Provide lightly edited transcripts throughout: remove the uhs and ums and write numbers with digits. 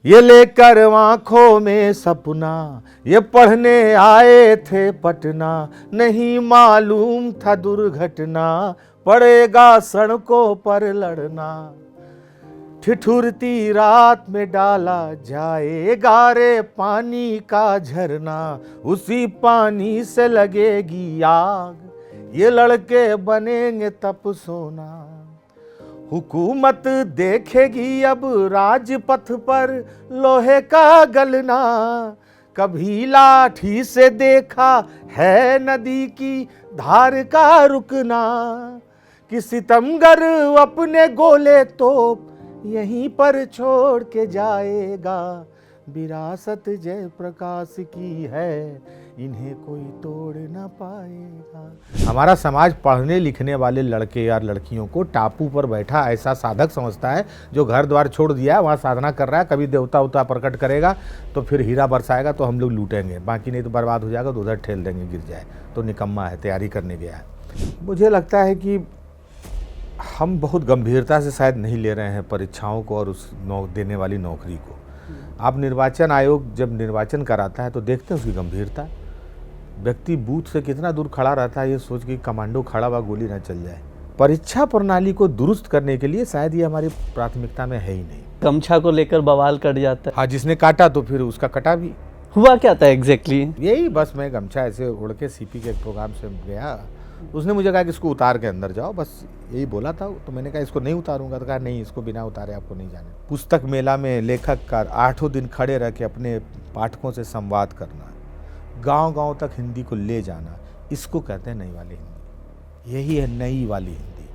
ये लेकर आंखों में सपना, ये पढ़ने आए थे पटना, नहीं मालूम था दुर्घटना, पड़ेगा सड़कों पर लड़ना। ठिठुरती रात में डाला जाएगा रे पानी का झरना, उसी पानी से लगेगी आग, ये लड़के बनेंगे तप सोना। हुकूमत देखेगी अब राजपथ पर लोहे का गलना, कभी लाठी से देखा है नदी की धार का रुकना, कि सितमगर अपने गोले तोप यहीं पर छोड़ के जाएगा, विरासत जयप्रकाश की है, इन्हें कोई तोड़ ना पाएगा। हमारा समाज पढ़ने लिखने वाले लड़के या लड़कियों को टापू पर बैठा ऐसा साधक समझता है जो घर द्वार छोड़ दिया है, वहाँ साधना कर रहा है, कभी देवता उता प्रकट करेगा तो फिर हीरा बरसाएगा तो हम लोग लूटेंगे, बाकी नहीं तो बर्बाद हो जाएगा तो उधर ठेल देंगे, गिर जाए तो निकम्मा है, तैयारी करने गया है। मुझे लगता है कि हम बहुत गंभीरता से शायद नहीं ले रहे हैं परीक्षाओं को और उस देने वाली नौकरी को। आप निर्वाचन आयोग जब निर्वाचन कराता है तो देखते हैं उसकी गंभीरता। व्यक्ति बूथ से कितना दूर खड़ा रहता है ये सोच के कमांडो खड़ा हुआ गोली ना चल जाए। परीक्षा प्रणाली को दुरुस्त करने के लिए शायद ये हमारी प्राथमिकता में है ही नहीं। गमछा को लेकर बवाल कट जाता है। हाँ, जिसने काटा तो फिर उसका कटा भी। हुआ क्या था एग्जैक्टली? यही बस मैं गमछा ऐसे उड़ के सीपी के एक प्रोग्राम से गया, उसने मुझे कहा कि इसको उतार के अंदर जाओ, बस यही बोला था। तो मैंने कहा इसको नहीं उतारूंगा, तो कहा नहीं, इसको बिना उतारे आपको नहीं जाने। पुस्तक मेला में लेखक का 8 दिन खड़े रह के अपने पाठकों से संवाद करना, गांव-गांव तक हिंदी को ले जाना, इसको कहते हैं नई वाली हिंदी। यही है नई वाली हिंदी,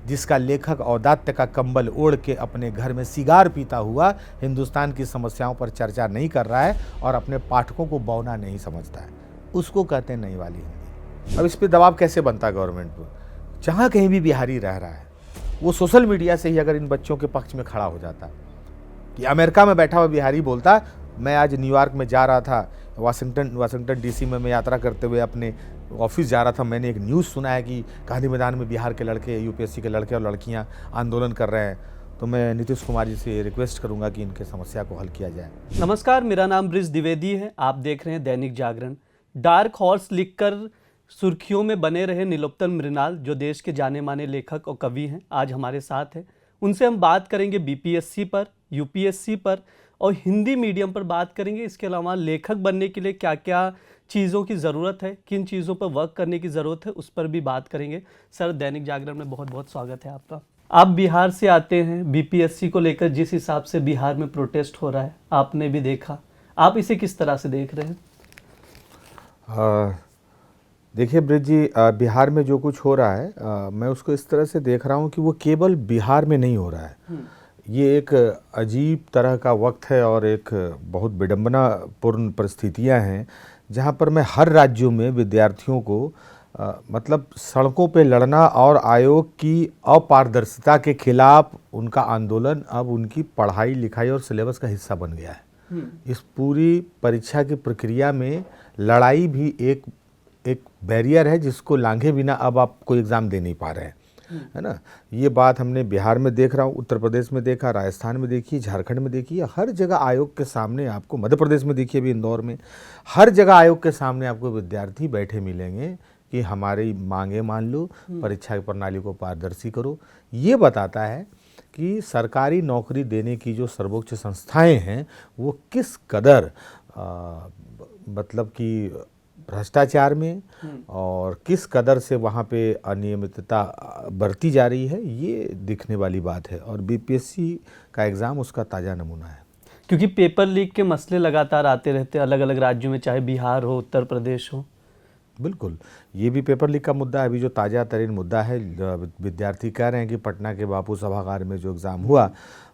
जिसका लेखक औदात्य का कंबल ओढ़ के अपने घर में सिगार पीता हुआ हिंदुस्तान की समस्याओं पर चर्चा नहीं कर रहा है और अपने पाठकों को बौना नहीं समझता है, उसको कहते हैं नई वाली हिंदी। अब इस पे दबाव कैसे बनता है गवर्नमेंट पर? जहाँ कहीं भी बिहारी रह रहा है वो सोशल मीडिया से ही अगर इन बच्चों के पक्ष में खड़ा हो जाता कि अमेरिका में बैठा हुआ बिहारी बोलता, मैं आज न्यूयॉर्क में जा रहा था, वाशिंगटन डीसी में मैं यात्रा करते हुए अपने ऑफिस जा रहा था, मैंने एक न्यूज़ सुना है कि गांधी मैदान में बिहार के लड़के, यूपीएससी के लड़के और लड़कियां आंदोलन कर रहे हैं, तो मैं नीतीश कुमार जी से रिक्वेस्ट करूंगा कि इनके समस्या को हल किया जाए। नमस्कार, मेरा नाम ब्रिज द्विवेदी है। आप देख रहे हैं दैनिक जागरण। डार्क हॉर्स लिखकर सुर्खियों में बने रहे नीलोत्पल मृणाल, जो देश के जाने माने लेखक और कवि हैं, आज हमारे साथ हैं। उनसे हम बात करेंगे बीपीएससी पर, यूपीएससी पर और हिंदी मीडियम पर बात करेंगे। इसके अलावा लेखक बनने के लिए क्या क्या चीज़ों की ज़रूरत है, किन चीज़ों पर वर्क करने की ज़रूरत है, उस पर भी बात करेंगे। सर, दैनिक जागरण में बहुत बहुत स्वागत है आपका। आप बिहार से आते हैं, बीपीएससी को लेकर जिस हिसाब से बिहार में प्रोटेस्ट हो रहा है आपने भी देखा, आप इसे किस तरह से देख रहे हैं? देखिए ब्रिज जी, बिहार में जो कुछ हो रहा है मैं उसको इस तरह से देख रहा हूँ कि वो केवल बिहार में नहीं हो रहा है। ये एक अजीब तरह का वक्त है और एक बहुत विडंबनापूर्ण परिस्थितियाँ हैं जहाँ पर मैं हर राज्यों में विद्यार्थियों को मतलब सड़कों पे लड़ना और आयोग की अपारदर्शिता के खिलाफ उनका आंदोलन अब उनकी पढ़ाई लिखाई और सिलेबस का हिस्सा बन गया है। इस पूरी परीक्षा की प्रक्रिया में लड़ाई भी एक बैरियर है जिसको लांघे बिना अब आप कोई एग्ज़ाम दे नहीं पा रहे हैं, है ना। ये बात हमने बिहार में देख रहा हूँ, उत्तर प्रदेश में देखा, राजस्थान में देखी, झारखंड में देखी, हर जगह आयोग के सामने आपको, मध्य प्रदेश में देखिए, अभी इंदौर में, हर जगह आयोग के सामने आपको विद्यार्थी बैठे मिलेंगे कि हमारी मांगे मान लो, परीक्षा की प्रणाली को पारदर्शी करो। ये बताता है कि सरकारी नौकरी देने की जो सर्वोच्च संस्थाएँ हैं वो किस कदर मतलब कि भ्रष्टाचार में और किस कदर से वहाँ पे अनियमितता बढ़ती जा रही है, ये दिखने वाली बात है। और बीपीएससी का एग्ज़ाम उसका ताज़ा नमूना है, क्योंकि पेपर लीक के मसले लगातार आते रहते हैं अलग अलग राज्यों में, चाहे बिहार हो, उत्तर प्रदेश हो। बिल्कुल, ये भी पेपर लीक का मुद्दा है। अभी जो ताज़ा तरीन मुद्दा है, विद्यार्थी कह रहे हैं कि पटना के बापू सभागार में जो एग्ज़ाम हुआ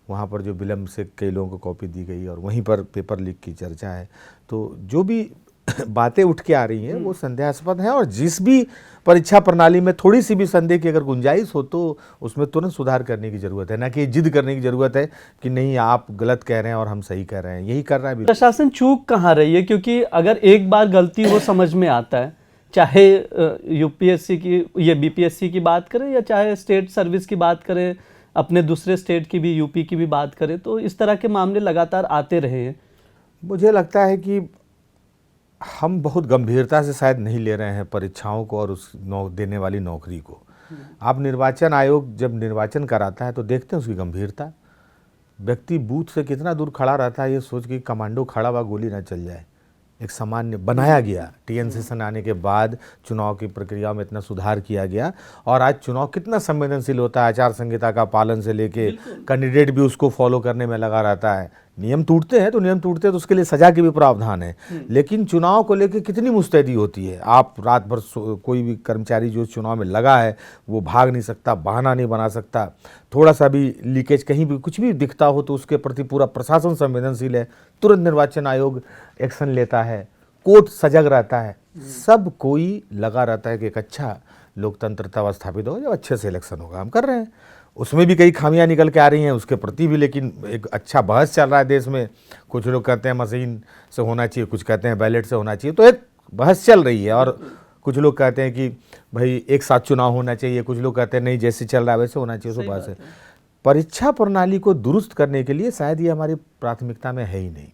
वहाँ पर जो विलम्ब से कई लोगों को कॉपी दी गई और वहीं पर पेपर लीक की चर्चा है। तो जो भी बातें उठ के आ रही हैं वो संदेहास्पद हैं और जिस भी परीक्षा प्रणाली में थोड़ी सी भी संदेह की अगर गुंजाइश हो तो उसमें तुरंत सुधार करने की ज़रूरत है, ना कि जिद करने की ज़रूरत है कि नहीं आप गलत कह रहे हैं और हम सही कह रहे हैं। यही कर रहा है प्रशासन। चूक कहाँ रही है? क्योंकि अगर एक बार गलती हो समझ में आता है, चाहे यूपीएससी की, ये बीपीएससी की बात करें या चाहे स्टेट सर्विस की बात करें, अपने दूसरे स्टेट की भी, यूपी की भी बात करें तो इस तरह के मामले लगातार आते रहे हैं। मुझे लगता है कि हम बहुत गंभीरता से शायद नहीं ले रहे हैं परीक्षाओं को और उस देने वाली नौकरी को। आप निर्वाचन आयोग जब निर्वाचन कराता है तो देखते हैं उसकी गंभीरता। व्यक्ति बूथ से कितना दूर खड़ा रहता है ये सोच के कमांडो खड़ा हुआ गोली ना चल जाए। एक सामान्य बनाया गया, टीएन सेशन आने के बाद चुनाव की प्रक्रिया में इतना सुधार किया गया और आज चुनाव कितना संवेदनशील होता है। आचार संहिता का पालन से लेके कैंडिडेट भी उसको फॉलो करने में लगा रहता है। नियम टूटते हैं तो उसके लिए सजा के भी प्रावधान है, लेकिन चुनाव को लेकर कितनी मुस्तैदी होती है। आप रात भर कोई भी कर्मचारी जो चुनाव में लगा है वो भाग नहीं सकता, बहाना नहीं बना सकता। थोड़ा सा भी लीकेज कहीं भी कुछ भी दिखता हो तो उसके प्रति पूरा प्रशासन संवेदनशील है, तुरंत निर्वाचन आयोग एक्शन लेता है, कोर्ट सजग रहता है, सब कोई लगा रहता है कि एक अच्छा लोकतंत्र तब स्थापित होगा जब अच्छे से इलेक्शन होगा। हम कर रहे हैं, उसमें भी कई खामियां निकल के आ रही हैं उसके प्रति भी, लेकिन एक अच्छा बहस चल रहा है देश में। कुछ लोग कहते हैं मशीन से होना चाहिए, कुछ कहते हैं बैलेट से होना चाहिए, तो एक बहस चल रही है। और कुछ लोग कहते हैं कि भाई एक साथ चुनाव होना चाहिए, कुछ लोग कहते हैं नहीं जैसे चल रहा है वैसे होना चाहिए। तो बहस है। परीक्षा प्रणाली को दुरुस्त करने के लिए शायद ये हमारी प्राथमिकता में है ही नहीं।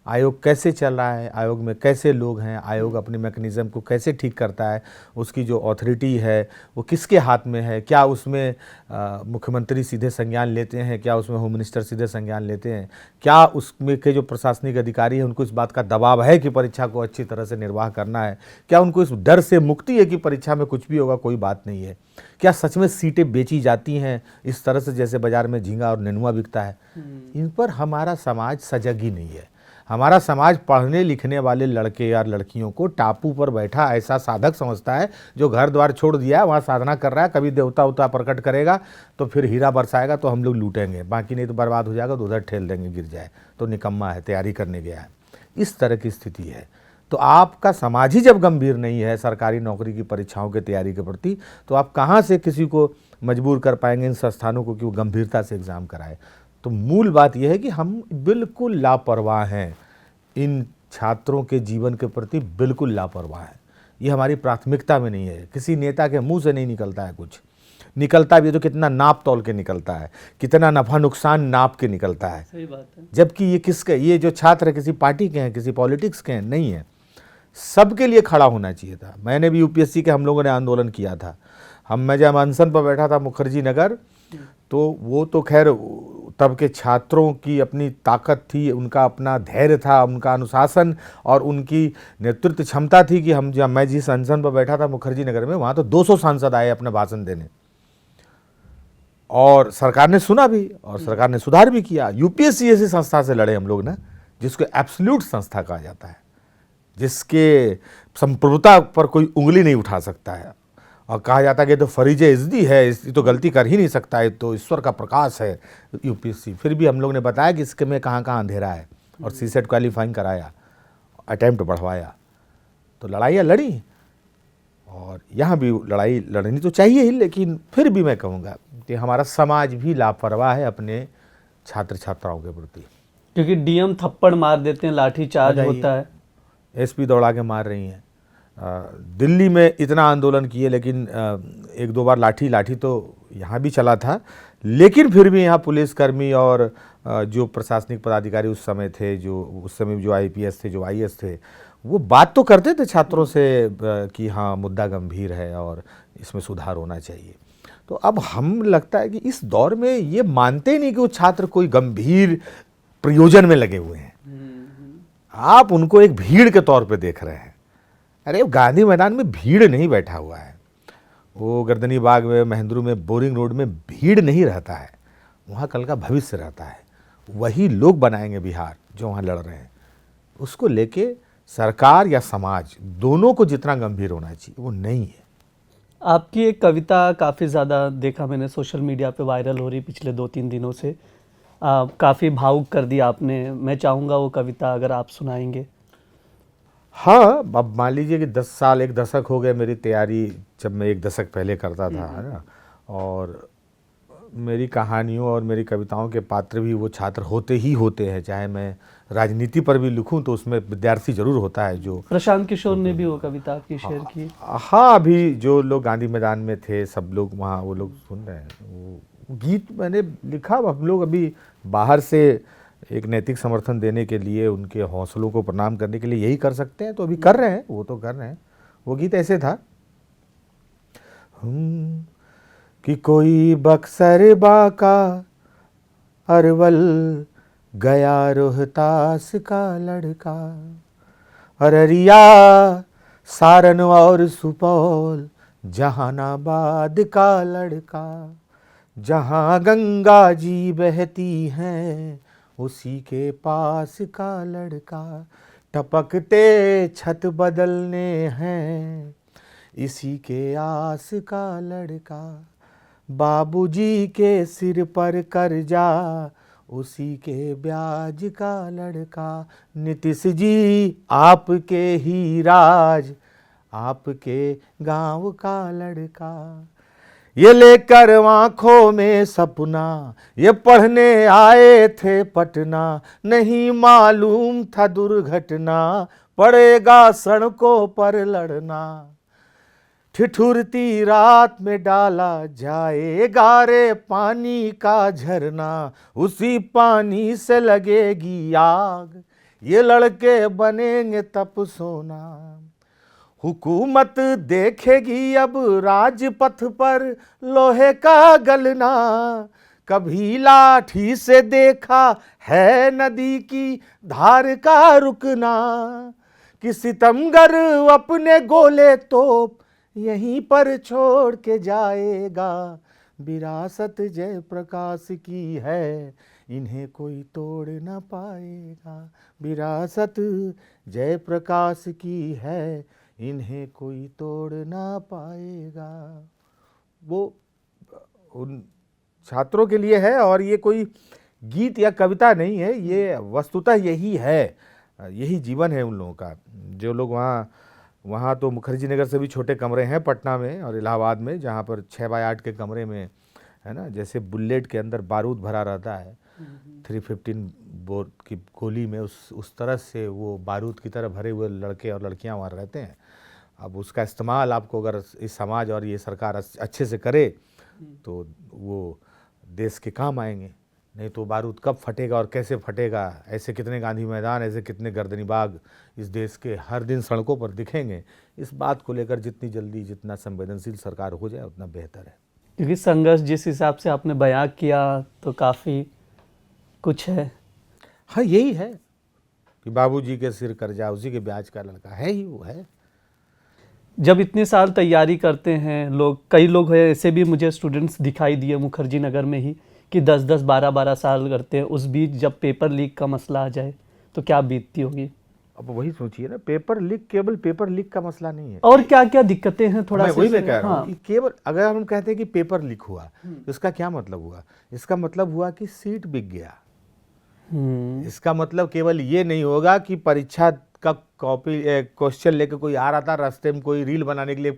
आयोग कैसे चल रहा है, आयोग में कैसे लोग हैं, आयोग अपने मैकेनिज़्म को कैसे ठीक करता है, उसकी जो अथॉरिटी है वो किसके हाथ में है, क्या उसमें मुख्यमंत्री सीधे संज्ञान लेते हैं, क्या उसमें होम मिनिस्टर सीधे संज्ञान लेते हैं, क्या उसमें के जो प्रशासनिक अधिकारी हैं उनको इस बात का दबाव है कि परीक्षा को अच्छी तरह से निर्वाह करना है, क्या उनको इस डर से मुक्ति है कि परीक्षा में कुछ भी होगा कोई बात नहीं है, क्या सच में सीटें बेची जाती हैं इस तरह से जैसे बाज़ार में झींगा और नेनुआ बिकता है। इन पर हमारा समाज सजग ही नहीं है। हमारा समाज पढ़ने लिखने वाले लड़के या लड़कियों को टापू पर बैठा ऐसा साधक समझता है जो घर द्वार छोड़ दिया है, वहाँ साधना कर रहा है, कभी देवता उता प्रकट करेगा तो फिर हीरा बरसाएगा तो हम लोग लूटेंगे, बाकी नहीं तो बर्बाद हो जाएगा तो उधर ठेल देंगे, गिर जाए तो निकम्मा है, तैयारी करने गया है। इस तरह की स्थिति है। तो आपका समाज ही जब गंभीर नहीं है सरकारी नौकरी की परीक्षाओं की तैयारी के प्रति, तो आप कहाँ से किसी को मजबूर कर पाएंगे इन संस्थानों को कि वो गंभीरता से एग्ज़ाम कराए। तो मूल बात यह है कि हम बिल्कुल लापरवाह हैं, इन छात्रों के जीवन के प्रति बिल्कुल लापरवाह है। ये हमारी प्राथमिकता में नहीं है। किसी नेता के मुंह से नहीं निकलता है, कुछ निकलता भी है तो कितना नाप तोल के निकलता है, कितना नफा नुकसान नाप के निकलता है। सही बात है। जबकि ये किसके, ये जो छात्र किसी पार्टी के हैं, किसी पॉलिटिक्स के हैं, नहीं है, सबके लिए खड़ा होना चाहिए था। मैंने भी यूपीएससी के हम लोगों ने आंदोलन किया था। मैं जब अनशन पर बैठा था मुखर्जी नगर, तो वो तो खैर तब के छात्रों की अपनी ताकत थी, उनका अपना धैर्य था, उनका अनुशासन और उनकी नेतृत्व क्षमता थी कि मैं जिस अनशन पर बैठा था मुखर्जी नगर में, वहाँ तो 200 सांसद आए अपने भाषण देने और सरकार ने सुना भी और सरकार ने सुधार भी किया। यूपीएससी ऐसी संस्था से लड़े हम लोग ना, जिसको एब्सोल्यूट संस्था कहा जाता है, जिसके संप्रभुता पर कोई उंगली नहीं उठा सकता है और कहा जाता है कि तो फरीजे इज़्दी है, इस तो गलती कर ही नहीं सकता है, तो ईश्वर का प्रकाश है यूपीएससी। फिर भी हम लोग ने बताया कि इसके में कहाँ कहाँ अंधेरा है और सीसेट क्वालिफाइंग कराया, अटैम्प्ट बढ़वाया, तो लड़ाइयाँ लड़ी और यहाँ भी लड़ाई लड़नी तो चाहिए ही, लेकिन फिर भी मैं कहूँगा कि हमारा समाज भी लापरवाह है अपने छात्र छात्राओं के प्रति। क्योंकि डीएम थप्पड़ मार देते हैं, लाठी चार्ज होता है, एसपी दौड़ा के मार रही हैं। दिल्ली में इतना आंदोलन किए, लेकिन एक दो बार लाठी तो यहाँ भी चला था, लेकिन फिर भी यहाँ पुलिसकर्मी और जो प्रशासनिक पदाधिकारी उस समय थे, जो आईपीएस थे, जो आईएएस थे, वो बात तो करते थे छात्रों से कि हाँ मुद्दा गंभीर है और इसमें सुधार होना चाहिए। तो अब हम लगता है कि इस दौर में ये मानते ही नहीं कि वो छात्र कोई गंभीर प्रयोजन में लगे हुए हैं। आप उनको एक भीड़ के तौर पे देख रहे हैं। अरे गांधी मैदान में भीड़ नहीं बैठा हुआ है, वो गर्दनी बाग में, महेंद्रू में, बोरिंग रोड में भीड़ नहीं रहता है, वहाँ कल का भविष्य रहता है। वही लोग बनाएंगे बिहार जो वहाँ लड़ रहे हैं। उसको लेके सरकार या समाज दोनों को जितना गंभीर होना चाहिए वो नहीं है। आपकी एक कविता काफ़ी ज़्यादा देखा मैंने सोशल मीडिया पे वायरल हो रही पिछले 2-3 दिनों से, काफ़ी भावुक कर दिया आपने। मैं चाहूँगा वो कविता अगर आप सुनाएंगे। हाँ, अब मान लीजिए कि 10 साल, एक दशक हो गए मेरी तैयारी, जब मैं एक दशक पहले करता था, है ना, और मेरी कहानियों और मेरी कविताओं के पात्र भी वो छात्र होते ही होते हैं। चाहे मैं राजनीति पर भी लिखूं तो उसमें विद्यार्थी जरूर होता है। जो प्रशांत किशोर ने भी वो कविता आपकी शेयर की। हाँ, अभी जो लोग गांधी मैदान में थे सब लोग वहाँ, वो लोग सुन रहे हैं, गीत मैंने लिखा। हम लोग अभी बाहर से एक नैतिक समर्थन देने के लिए, उनके हौसलों को प्रणाम करने के लिए यही कर सकते हैं, तो अभी कर रहे हैं, वो तो कर रहे हैं। वो गीत ऐसे था कि कोई बक्सर बाका अरवल गया रोहतास का लड़का, अररिया सारन और सुपौल जहानाबाद का लड़का, जहाँ गंगा जी बहती हैं उसी के पास का लड़का, टपकते छत बदलने हैं इसी के आस का लड़का, बाबूजी के सिर पर कर्जा उसी के ब्याज का लड़का, नीतीश जी आपके ही राज आपके गांव का लड़का, ये लेकर आंखों में सपना ये पढ़ने आए थे पटना, नहीं मालूम था दुर्घटना पड़ेगा सड़कों पर लड़ना, ठिठुरती रात में डाला जाएगा रे पानी का झरना, उसी पानी से लगेगी आग ये लड़के बनेंगे तप सोना, हुकूमत देखेगी अब राजपथ पर लोहे का गलना, कभी लाठी से देखा है नदी की धार का रुकना, कि सितमगर अपने गोले तोप यहीं पर छोड़ के जाएगा, विरासत जयप्रकाश की है इन्हें कोई तोड़ न पाएगा, विरासत जयप्रकाश की है इन्हें कोई तोड़ ना पाएगा। वो उन छात्रों के लिए है, और ये कोई गीत या कविता नहीं है, ये वस्तुतः यही है, यही जीवन है उन लोगों का। जो लोग वहाँ तो मुखर्जी नगर से भी छोटे कमरे हैं पटना में और इलाहाबाद में, जहाँ पर 6x8 के कमरे में, है ना, जैसे बुलेट के अंदर बारूद भरा रहता है 315 बोर की गोली में, उस तरह से वो बारूद की तरह भरे हुए लड़के और लड़कियां वहाँ रहते हैं। अब उसका इस्तेमाल आपको अगर इस समाज और ये सरकार अच्छे से करे तो वो देश के काम आएंगे, नहीं तो बारूद कब फटेगा और कैसे फटेगा। ऐसे कितने गांधी मैदान, ऐसे कितने गर्दनी बाग इस देश के हर दिन सड़कों पर दिखेंगे। इस बात को लेकर जितनी जल्दी जितना संवेदनशील सरकार हो जाए उतना बेहतर है, क्योंकि संघर्ष जिस हिसाब से आपने बयां किया तो काफ़ी कुछ है। हाँ, यही है कि बाबूजी के सिर कर्जा उसी के ब्याज का लड़का है ही वो है। जब इतने साल तैयारी करते हैं लोग, कई लोग हैं ऐसे भी मुझे स्टूडेंट्स दिखाई दिए मुखर्जी नगर में ही कि 10-10 12-12 साल करते हैं, उस बीच जब पेपर लीक का मसला आ जाए तो क्या बीतती होगी। अब वही सोचिए ना, पेपर लीक केवल पेपर लीक का मसला नहीं है, और क्या क्या दिक्कतें हैं थोड़ा मैं सा। वही मैं कह रहा हूँ कि केवल अगर हम कहते हैं कि पेपर लीक हुआ तो इसका क्या मतलब हुआ, इसका मतलब हुआ कि सीट बिक गया। इसका मतलब केवल ये नहीं होगा कि परीक्षा का कॉपी क्वेश्चन लेकर कोई आ रहा था, रास्ते में कोई रील बनाने के लिए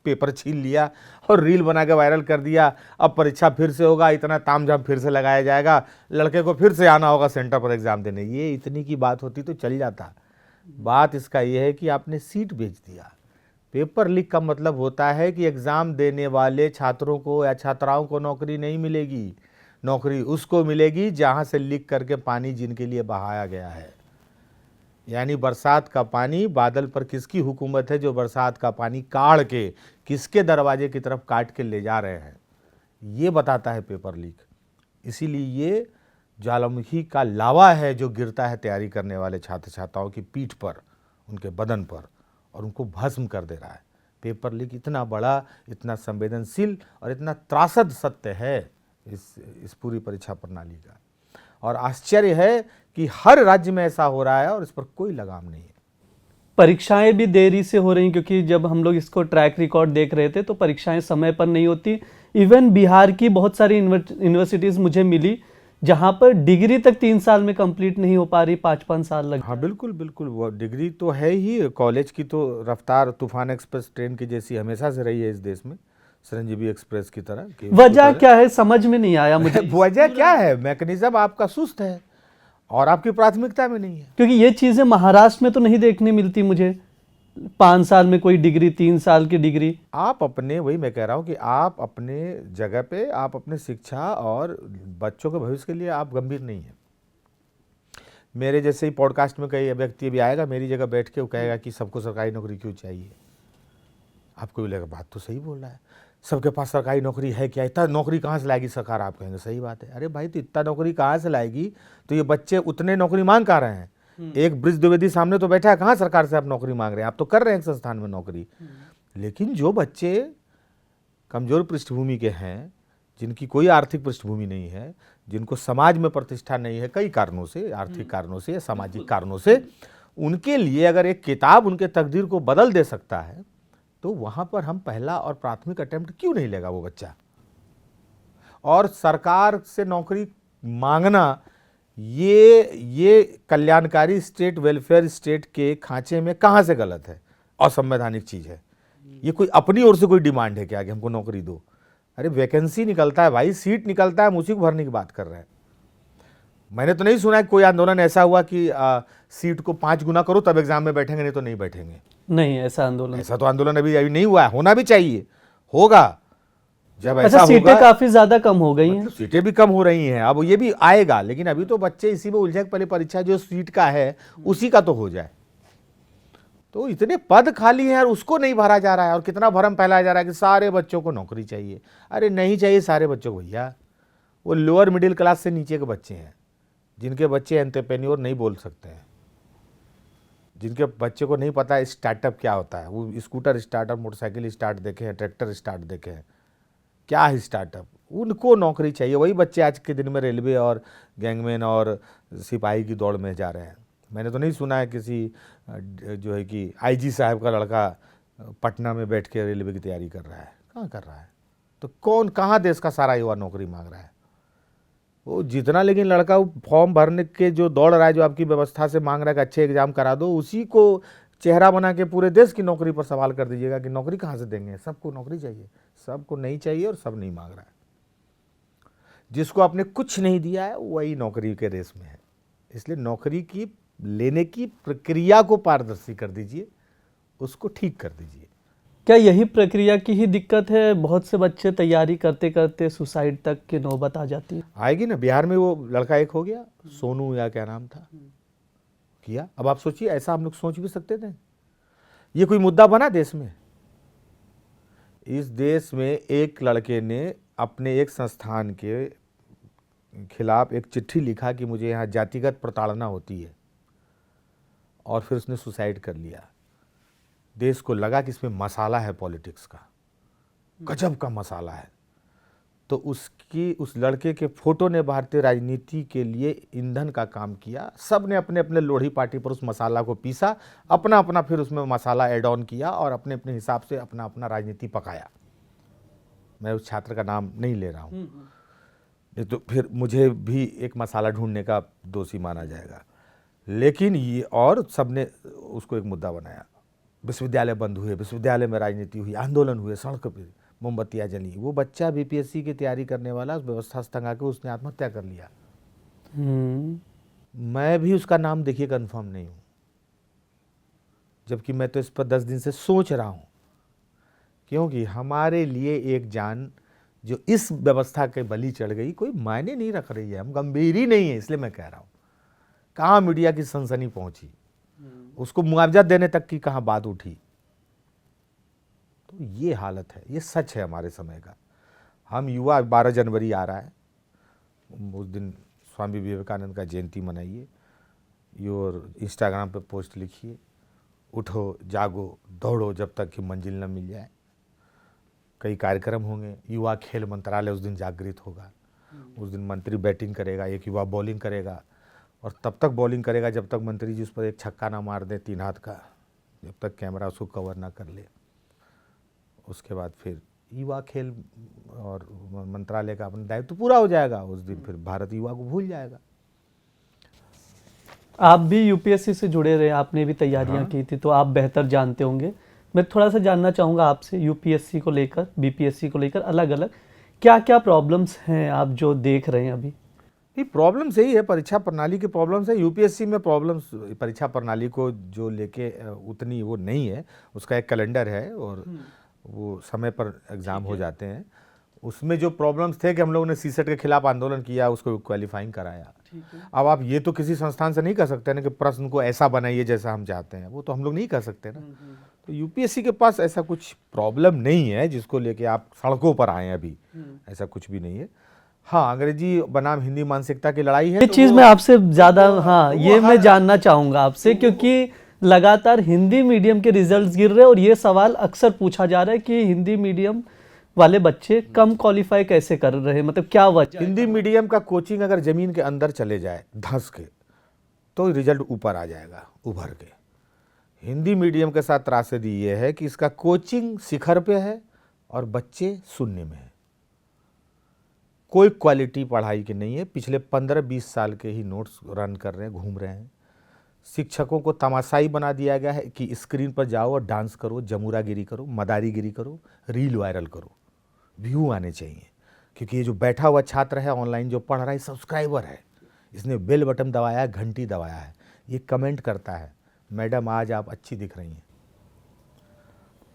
पेपर छीन लिया और रील बना के वायरल कर दिया, अब परीक्षा फिर से होगा, इतना तामझाम फिर से लगाया जाएगा, लड़के को फिर से आना होगा सेंटर पर एग्जाम देने। ये इतनी की बात होती तो चल जाता। बात इसका ये है कि आपने सीट बेच दिया। पेपर लीक का मतलब होता है कि एग्ज़ाम देने वाले छात्रों को या छात्राओं को नौकरी नहीं मिलेगी, नौकरी उसको मिलेगी जहां से लीक करके पानी जिनके लिए बहाया गया है। यानी बरसात का पानी, बादल पर किसकी हुकूमत है जो बरसात का पानी काढ़ के किसके दरवाजे की तरफ काट के ले जा रहे हैं, ये बताता है पेपर लीक। इसीलिए ये ज्वालामुखी का लावा है जो गिरता है तैयारी करने वाले छात्र छात्राओं की पीठ पर, उनके बदन पर, और उनको भस्म कर दे रहा है। पेपर लीक इतना बड़ा, इतना संवेदनशील और इतना त्रासद सत्य है इस पूरी परीक्षा प्रणाली का। और आश्चर्य है कि हर राज्य में ऐसा हो रहा है और इस पर कोई लगाम नहीं है। परीक्षाएं भी देरी से हो रही, क्योंकि जब हम लोग इसको ट्रैक रिकॉर्ड देख रहे थे तो परीक्षाएं समय पर नहीं होती। इवन बिहार की बहुत सारी यूनिवर्सिटीज़ मुझे मिली जहां पर डिग्री तक 3 साल में कंप्लीट नहीं हो पा रही, 5-5 साल लग। हाँ बिल्कुल बिल्कुल, वो डिग्री तो है ही। कॉलेज की तो रफ्तार तूफान एक्सप्रेस ट्रेन की जैसी हमेशा से रही है इस देश में, संजीवी एक्सप्रेस की तरह। वजह क्या है समझ में नहीं आया मुझे। वजह क्या है, मैकेनिज्म आपका सुस्त है और आपकी प्राथमिकता में नहीं है। क्योंकि ये चीज़ें महाराष्ट्र में तो नहीं देखने मिलती मुझे। 5 साल में कोई डिग्री, 3 साल की डिग्री। आप अपने, वही मैं कह रहा हूँ कि आप अपने जगह पे, आप अपने शिक्षा और बच्चों के भविष्य के लिए आप गंभीर नहीं है। मेरे जैसे ही पॉडकास्ट में कई व्यक्ति भी आएगा मेरी जगह बैठ के, वो कहेगा कि सबको सरकारी नौकरी क्यों चाहिए। आपको भी लगेगा बात तो सही बोल रहा है, सबके पास सरकारी नौकरी है क्या, इतना नौकरी कहाँ से लाएगी सरकार। आप कहेंगे सही बात है। अरे भाई, तो इतना नौकरी कहाँ से लाएगी, तो ये बच्चे उतने नौकरी मांग कहाँ रहे हैं। एक ब्रिज द्विवेदी सामने तो बैठा है, कहाँ सरकार से आप नौकरी मांग रहे हैं, आप तो कर रहे हैं एक संस्थान में नौकरी। लेकिन जो बच्चे कमजोर पृष्ठभूमि के हैं, जिनकी कोई आर्थिक पृष्ठभूमि नहीं है, जिनको समाज में प्रतिष्ठा नहीं है कई कारणों से, आर्थिक कारणों से, सामाजिक कारणों से, उनके लिए अगर एक किताब उनके तकदीर को बदल दे सकता है, तो वहां पर हम पहला और प्राथमिक अटेम्प्ट क्यों नहीं लेगा वो बच्चा। और सरकार से नौकरी मांगना ये कल्याणकारी स्टेट, वेलफेयर स्टेट के खांचे में कहां से गलत है, असंवैधानिक चीज है। ये कोई अपनी ओर से कोई डिमांड है क्या कि हमको नौकरी दो। अरे वैकेंसी निकलता है भाई, सीट निकलता है, हम उसी को भरने की बात कर रहे हैं। मैंने तो नहीं सुना है कोई आंदोलन ऐसा हुआ कि सीट को 5 गुना करो तब एग्जाम में बैठेंगे, नहीं तो नहीं बैठेंगे। नहीं, ऐसा आंदोलन, ऐसा तो आंदोलन अभी नहीं हुआ है, होना भी चाहिए, होगा जब अच्छा, ऐसा सीटें होगा। काफी ज्यादा कम हो गई हैं। मतलब सीटें भी कम हो रही हैं, अब ये भी आएगा, लेकिन अभी तो बच्चे इसी में उलझे, पहले परीक्षा जो सीट का है उसी का तो हो जाए। तो इतने पद खाली हैं और उसको नहीं भरा जा रहा है, और कितना भरम फैलाया जा रहा है कि सारे बच्चों को नौकरी चाहिए। अरे नहीं चाहिए सारे बच्चों को भैया, वो लोअर मिडिल क्लास से नीचे के बच्चे हैं, जिनके बच्चे एंटरप्रेन्योर नहीं बोल सकते हैं, जिनके बच्चे को नहीं पता है स्टार्टअप क्या होता है। वो स्कूटर स्टार्टअप, मोटरसाइकिल स्टार्ट देखे हैं, ट्रैक्टर स्टार्ट देखे हैं, क्या है स्टार्टअप, उनको नौकरी चाहिए। वही बच्चे आज के दिन में रेलवे और गैंगमैन और सिपाही की दौड़ में जा रहे हैं। मैंने तो नहीं सुना है किसी जो है कि आईजी साहब का लड़का पटना में बैठ के रेलवे की तैयारी कर रहा है, कहाँ कर रहा है। तो कौन, कहाँ देश का सारा युवा नौकरी मांग रहा है। वो जितना, लेकिन लड़का फॉर्म भरने के जो दौड़ रहा है, जो आपकी व्यवस्था से मांग रहा है कि अच्छे एग्जाम करा दो, उसी को चेहरा बना के पूरे देश की नौकरी पर सवाल कर दीजिएगा कि नौकरी कहाँ से देंगे। सबको नौकरी चाहिए, सबको नहीं चाहिए और सब नहीं मांग रहा है। जिसको आपने कुछ नहीं दिया है वही नौकरी के रेस में है। इसलिए नौकरी की लेने की प्रक्रिया को पारदर्शी कर दीजिए, उसको ठीक कर दीजिए। क्या यही प्रक्रिया की ही दिक्कत है, बहुत से बच्चे तैयारी करते करते सुसाइड तक की नौबत आ जाती है? आएगी ना, बिहार में वो लड़का एक हो गया, सोनू या क्या नाम था, किया। अब आप सोचिए, ऐसा हम लोग सोच भी सकते थे? ये कोई मुद्दा बना देश में? इस देश में एक लड़के ने अपने एक संस्थान के खिलाफ एक चिट्ठी लिखा कि मुझे यहाँ जातिगत प्रताड़ना होती है, और फिर उसने सुसाइड कर लिया। देश को लगा कि इसमें मसाला है पॉलिटिक्स का, गजब का मसाला है। तो उस लड़के के फोटो ने भारतीय राजनीति के लिए ईंधन का काम किया। सब ने अपने अपने लोढ़ी पार्टी पर उस मसाला को पीसा, अपना अपना फिर उसमें मसाला ऐड ऑन किया और अपने अपने हिसाब से अपना अपना राजनीति पकाया। मैं उस छात्र का नाम नहीं ले रहा हूँ, नहीं तो फिर मुझे भी एक मसाला ढूंढने का दोषी माना जाएगा। लेकिन ये, और सबने उसको एक मुद्दा बनाया। विश्वविद्यालय बंद हुए, विश्वविद्यालय में राजनीति हुई, आंदोलन हुए, सड़क पर मोमबत्तियाँ जली। वो बच्चा बीपीएससी की तैयारी करने वाला, उस व्यवस्था से तंग आके उसने आत्महत्या कर लिया। मैं भी उसका नाम देखिए कंफर्म नहीं हूँ, जबकि मैं तो इस पर 10 दिन से सोच रहा हूँ, क्योंकि हमारे लिए एक जान जो इस व्यवस्था के बलि चढ़ गई कोई मायने नहीं रख रही है। हम गंभीर ही नहीं है, इसलिए मैं कह रहा हूँ। कहाँ मीडिया की सनसनी पहुंची, उसको मुआवजा देने तक की कहाँ बात उठी। तो ये हालत है, ये सच है हमारे समय का। हम युवा, 12 जनवरी आ रहा है, उस दिन स्वामी विवेकानंद का जयंती मनाइए और इंस्टाग्राम पे पोस्ट लिखिए, उठो जागो दौड़ो जब तक कि मंजिल न मिल जाए। कई कार्यक्रम होंगे, युवा खेल मंत्रालय उस दिन जागृत होगा। उस दिन मंत्री बैटिंग करेगा, एक युवा बॉलिंग करेगा, और तब तक बॉलिंग करेगा जब तक मंत्री जी उस पर एक छक्का ना मार दे 3 हाथ का, जब तक कैमरा उसको कवर ना कर ले। उसके बाद फिर युवा खेल और मंत्रालय का अपना दायित्व पूरा हो जाएगा। उस दिन फिर भारत युवा को भूल जाएगा। आप भी यूपीएससी से जुड़े रहे, आपने भी तैयारियां की थी, तो आप बेहतर जानते होंगे। मैं थोड़ा सा जानना चाहूँगा आपसे, यूपीएससी को लेकर, बीपीएससी को लेकर अलग अलग क्या क्या प्रॉब्लम्स हैं आप जो देख रहे हैं अभी? ये प्रॉब्लम्स यही है, परीक्षा प्रणाली की प्रॉब्लम्स है। यूपीएससी में प्रॉब्लम्स परीक्षा प्रणाली को जो लेके उतनी वो नहीं है, उसका एक कैलेंडर है और वो समय पर एग्ज़ाम हो जाते हैं। उसमें जो प्रॉब्लम्स थे कि हम लोगों ने सीसेट के खिलाफ आंदोलन किया, उसको क्वालिफाइंग कराया। अब आप ये तो किसी संस्थान से नहीं कर सकते ना कि प्रश्न को ऐसा बनाइए जैसा हम चाहते हैं, वो तो हम लोग नहीं कर सकते ना। तो यूपीएससी के पास ऐसा कुछ प्रॉब्लम नहीं है जिसको लेके आप सड़कों पर आए अभी, ऐसा कुछ भी नहीं है। हाँ, अंग्रेजी बनाम हिंदी मानसिकता की लड़ाई है। ये तो चीज मैं आपसे ज्यादा हाँ ये मैं हर- जानना चाहूंगा आपसे, क्योंकि लगातार हिंदी मीडियम के रिजल्ट्स गिर रहे हैं और ये सवाल अक्सर पूछा जा रहा है कि हिंदी मीडियम वाले बच्चे कम क्वालिफाई कैसे कर रहे हैं, मतलब क्या वजह है? हिंदी मीडियम का कोचिंग अगर जमीन के अंदर चले जाए धंस के, तो रिजल्ट ऊपर आ जाएगा उभर के। हिंदी मीडियम के साथ त्रासदी ये है कि इसका कोचिंग शिखर पे है और बच्चे शून्य में है। कोई क्वालिटी पढ़ाई की नहीं है। पिछले 15-20 साल के ही नोट्स रन कर रहे हैं, घूम रहे हैं। शिक्षकों को तमाशाई बना दिया गया है कि स्क्रीन पर जाओ और डांस करो, जमुरागिरी करो, मदारीगिरी करो, रील वायरल करो, व्यू आने चाहिए। क्योंकि ये जो बैठा हुआ छात्र है ऑनलाइन जो पढ़ रहा है, सब्सक्राइबर है, इसने बेल बटन दबाया है, घंटी दबाया है, ये कमेंट करता है, मैडम आज आप अच्छी दिख रही हैं।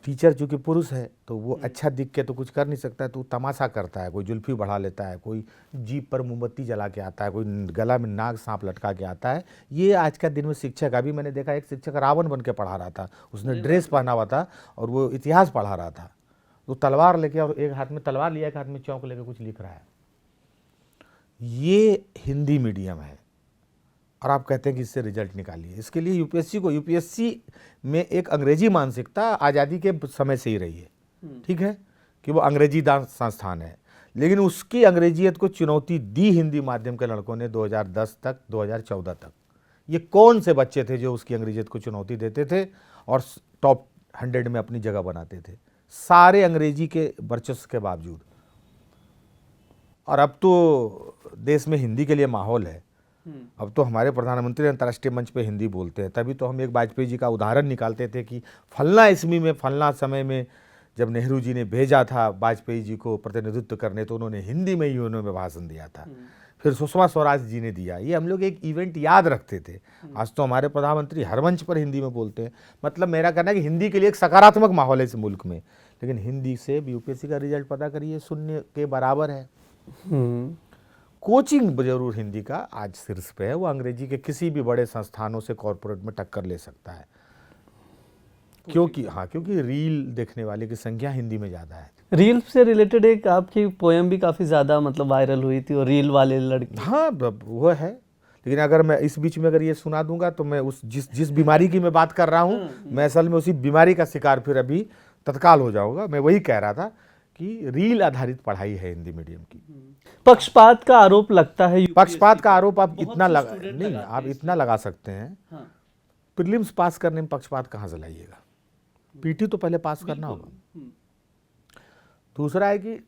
टीचर चूँकि पुरुष है तो वो अच्छा दिख के तो कुछ कर नहीं सकता है, तो तमाशा करता है। कोई जुल्फी बढ़ा लेता है, कोई जीप पर मोमबत्ती जला के आता है, कोई गला में नाग सांप लटका के आता है। ये आज का दिन में शिक्षक, अभी मैंने देखा एक शिक्षक रावण बन के पढ़ा रहा था, उसने ड्रेस पहना हुआ था और वो इतिहास पढ़ा रहा था। तो तलवार लेके, और एक हाथ में तलवार लिया, एक हाथ में चौक लेके कुछ लिख रहा है। ये हिंदी मीडियम है और आप कहते हैं कि इससे रिजल्ट निकालिए। इसके लिए यूपीएससी में एक अंग्रेजी मानसिकता आज़ादी के समय से ही रही है, ठीक है, कि वो अंग्रेजी दान संस्थान है, लेकिन उसकी अंग्रेजियत को चुनौती दी हिंदी माध्यम के लड़कों ने 2010 तक, 2014 तक। ये कौन से बच्चे थे जो उसकी अंग्रेजियत को चुनौती देते थे और टॉप 100 में अपनी जगह बनाते थे, सारे अंग्रेजी के वर्चस्व के बावजूद। और अब तो देश में हिंदी के लिए माहौल है। अब तो हमारे प्रधानमंत्री अंतर्राष्ट्रीय मंच पे हिंदी बोलते हैं। तभी तो हम एक वाजपेयी जी का उदाहरण निकालते थे कि फलना ईस्वी में, फलना समय में जब नेहरू जी ने भेजा था वाजपेयी जी को प्रतिनिधित्व करने, तो उन्होंने हिंदी में ही उन्होंने भाषण दिया था। फिर सुषमा स्वराज जी ने दिया। ये हम लोग एक इवेंट याद रखते थे। आज तो हमारे प्रधानमंत्री हर मंच पर हिंदी में बोलते हैं। मतलब मेरा कहना है कि हिंदी के लिए एक सकारात्मक माहौल है इस मुल्क में, लेकिन हिंदी से यूपीएससी का रिजल्ट पता करिए, शून्य के बराबर है। कोचिंग जरूर हिंदी का आज शीर्ष पे है, वो अंग्रेजी के किसी भी बड़े संस्थानों से कॉरपोरेट में टक्कर ले सकता है, क्योंकि रील देखने वाले की संख्या हिंदी में ज़्यादा है। रील से रिलेटेड एक आपकी पोएम भी काफ़ी ज़्यादा मतलब वायरल हुई थी, और रील वाले लड़के। हाँ, वो है, लेकिन अगर मैं इस बीच में अगर ये सुना दूंगा तो मैं उस जिस बीमारी की मैं बात कर रहा हूँ, मैं असल में उसी बीमारी का शिकार फिर अभी तत्काल हो जाऊंगा। मैं वही कह रहा था कि रील आधारित पढ़ाई है हिंदी मीडियम की। पक्षपात का आरोप लगता है। पक्षपात का आरोप आप इतना लगा सकते हैं। प्रीलिम्स पास करने में पक्षपात कहाँ से लाइएगा? पीटी तो पहले पास करना होगा। दूसरा है कि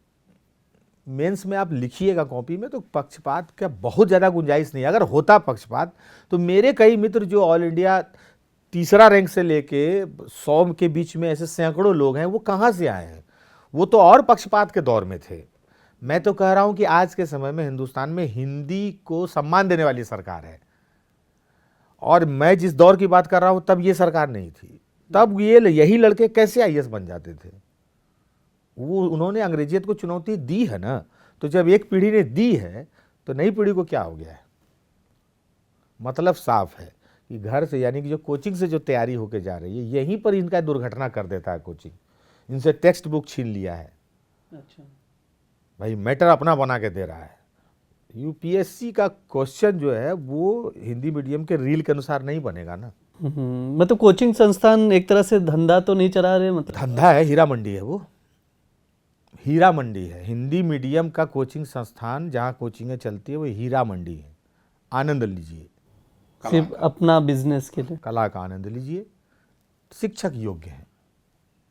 मेंस में आप लिखिएगा कॉपी में, तो पक्षपात का बहुत ज़्यादा गुंजाइश नहीं है। अगर होता पक्षपात तो मेरे कई मित्र जो ऑल इंडिया तीसरा रैंक से लेके 100 के बीच में ऐसे सैकड़ों लोग हैं, वो कहाँ से आए हैं? वो तो और पक्षपात के दौर में थे। मैं तो कह रहा हूँ कि आज के समय में हिंदुस्तान में हिंदी को सम्मान देने वाली सरकार है, और मैं जिस दौर की बात कर रहा हूँ तब ये सरकार नहीं थी। तब यही लड़के कैसे आईएएस बन जाते थे? वो उन्होंने अंग्रेजियत को चुनौती दी है ना। तो जब एक पीढ़ी ने दी है तो नई पीढ़ी को क्या हो गया है? मतलब साफ है कि घर से, यानी कि जो कोचिंग से जो तैयारी होके जा रही है, यहीं पर इनका दुर्घटना कर देता है कोचिंग। इनसे टेक्स्ट बुक छीन लिया है। अच्छा भाई मैटर अपना बना के दे रहा है। यूपीएससी का क्वेश्चन जो है वो हिंदी मीडियम के रील के अनुसार नहीं बनेगा ना। मतलब कोचिंग संस्थान एक तरह से धंधा तो नहीं चला रहे? मतलब धंधा है, हीरा मंडी है, वो हीरा मंडी है। हिंदी मीडियम का कोचिंग संस्थान जहाँ कोचिंगें चलती है वो हीरा मंडी है। आनंद लीजिए, सिर्फ अपना बिजनेस के लिए। कला का आनंद लीजिए। शिक्षक योग्य हैं,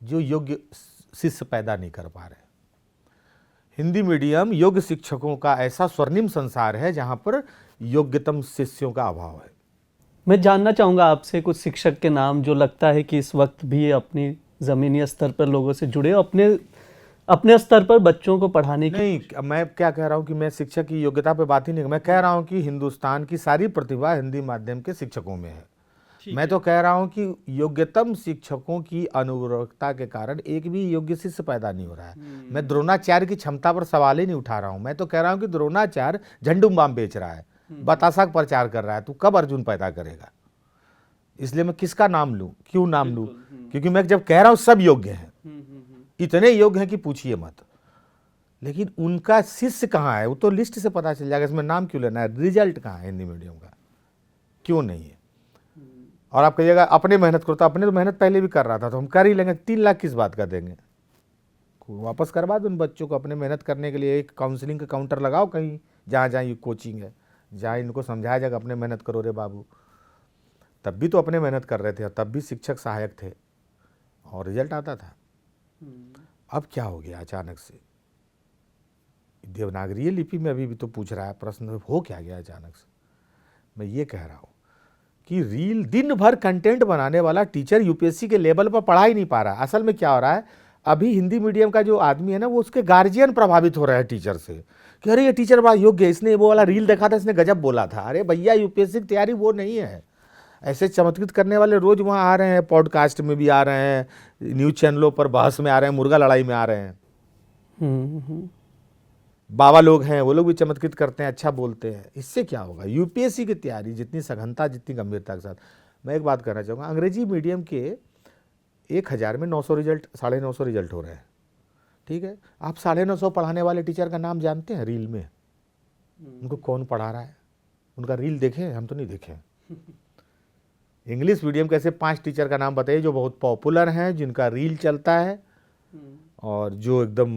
जो योग्य शिष्य पैदा नहीं कर पा रहे। हिंदी मीडियम योग्य शिक्षकों का ऐसा स्वर्णिम संसार है जहाँ पर योग्यतम शिष्यों का अभाव है। मैं जानना चाहूँगा आपसे कुछ शिक्षक के नाम जो लगता है कि इस वक्त भी अपनी ज़मीनी स्तर पर लोगों से जुड़े, अपने अपने स्तर पर बच्चों को पढ़ाने की। नहीं, मैं क्या कह रहा हूँ कि मैं शिक्षक की योग्यता पे बात ही नहीं, मैं कह रहा हूँ कि हिंदुस्तान की सारी प्रतिभा हिंदी माध्यम के शिक्षकों में है। मैं तो कह रहा हूँ कि योग्यतम शिक्षकों की अनुवर्गता के कारण एक भी योग्य शिष्य पैदा नहीं हो रहा है। मैं द्रोणाचार्य की क्षमता पर सवाल ही नहीं उठा रहा हूँ। मैं तो कह रहा हूँ कि द्रोणाचार्य झंडू बाम बेच रहा है, बतासा का प्रचार कर रहा है, तू कब अर्जुन पैदा करेगा? इसलिए मैं किसका नाम लूं, क्यों नाम लूं? क्योंकि मैं जब कह रहा हूं सब योग्य हैं, इतने योग्य हैं कि पूछिए मत, लेकिन उनका शिष्य कहाँ है वो तो लिस्ट से पता चल जाएगा। इसमें नाम क्यों लेना है? रिजल्ट कहाँ है हिंदी मीडियम का, क्यों नहीं है? और आप कहिएगा अपने मेहनत करो, तो अपने तो मेहनत पहले भी कर रहा था, तो हम कर ही लेंगे। 3 लाख किस बात का देंगे? वापस करवा दो उन बच्चों को अपने मेहनत करने के लिए। एक काउंसलिंग का काउंटर लगाओ कहीं, जहाँ जहाँ ये कोचिंग है, जहाँ इनको समझाया जाएगा अपने मेहनत करो रे बाबू। तब भी तो अपने मेहनत कर रहे थे और तब भी शिक्षक सहायक थे और रिजल्ट आता था। अब क्या हो गया अचानक से? देवनागरी लिपि में अभी भी तो पूछ रहा है प्रश्न, हो क्या गया अचानक से? मैं ये कह रहा हूँ कि रील दिन भर कंटेंट बनाने वाला टीचर यूपीएससी के लेवल पर पढ़ा ही नहीं पा रहा। असल में क्या हो रहा है, अभी हिंदी मीडियम का जो आदमी है ना, वो उसके गार्जियन प्रभावित हो रहे हैं टीचर से कि अरे ये टीचर बड़ा योग्य है, इसने वो वाला रील देखा था, इसने गजब बोला था। अरे भैया, यूपीएससी की तैयारी वो नहीं है। ऐसे चमत्कृत करने वाले रोज वहाँ आ रहे हैं, पॉडकास्ट में भी आ रहे हैं, न्यूज चैनलों पर बहस में आ रहे हैं, मुर्गा लड़ाई में आ रहे हैं। बाबा लोग हैं, वो लोग भी चमत्कृत करते हैं, अच्छा बोलते हैं। इससे क्या होगा? यूपीएससी की तैयारी जितनी सघनता, जितनी गंभीरता के साथ, मैं एक बात कहना चाहूँगा, अंग्रेजी मीडियम के 1000 में 900 रिजल्ट, 950 रिजल्ट हो रहे हैं, ठीक है। आप 950 पढ़ाने वाले टीचर का नाम जानते हैं रील में? उनको कौन पढ़ा रहा है? उनका रील देखे? हम तो नहीं देखे। इंग्लिश मीडियम के ऐसे 5 टीचर का नाम बताइए जो बहुत पॉपुलर हैं, जिनका रील चलता है और जो एकदम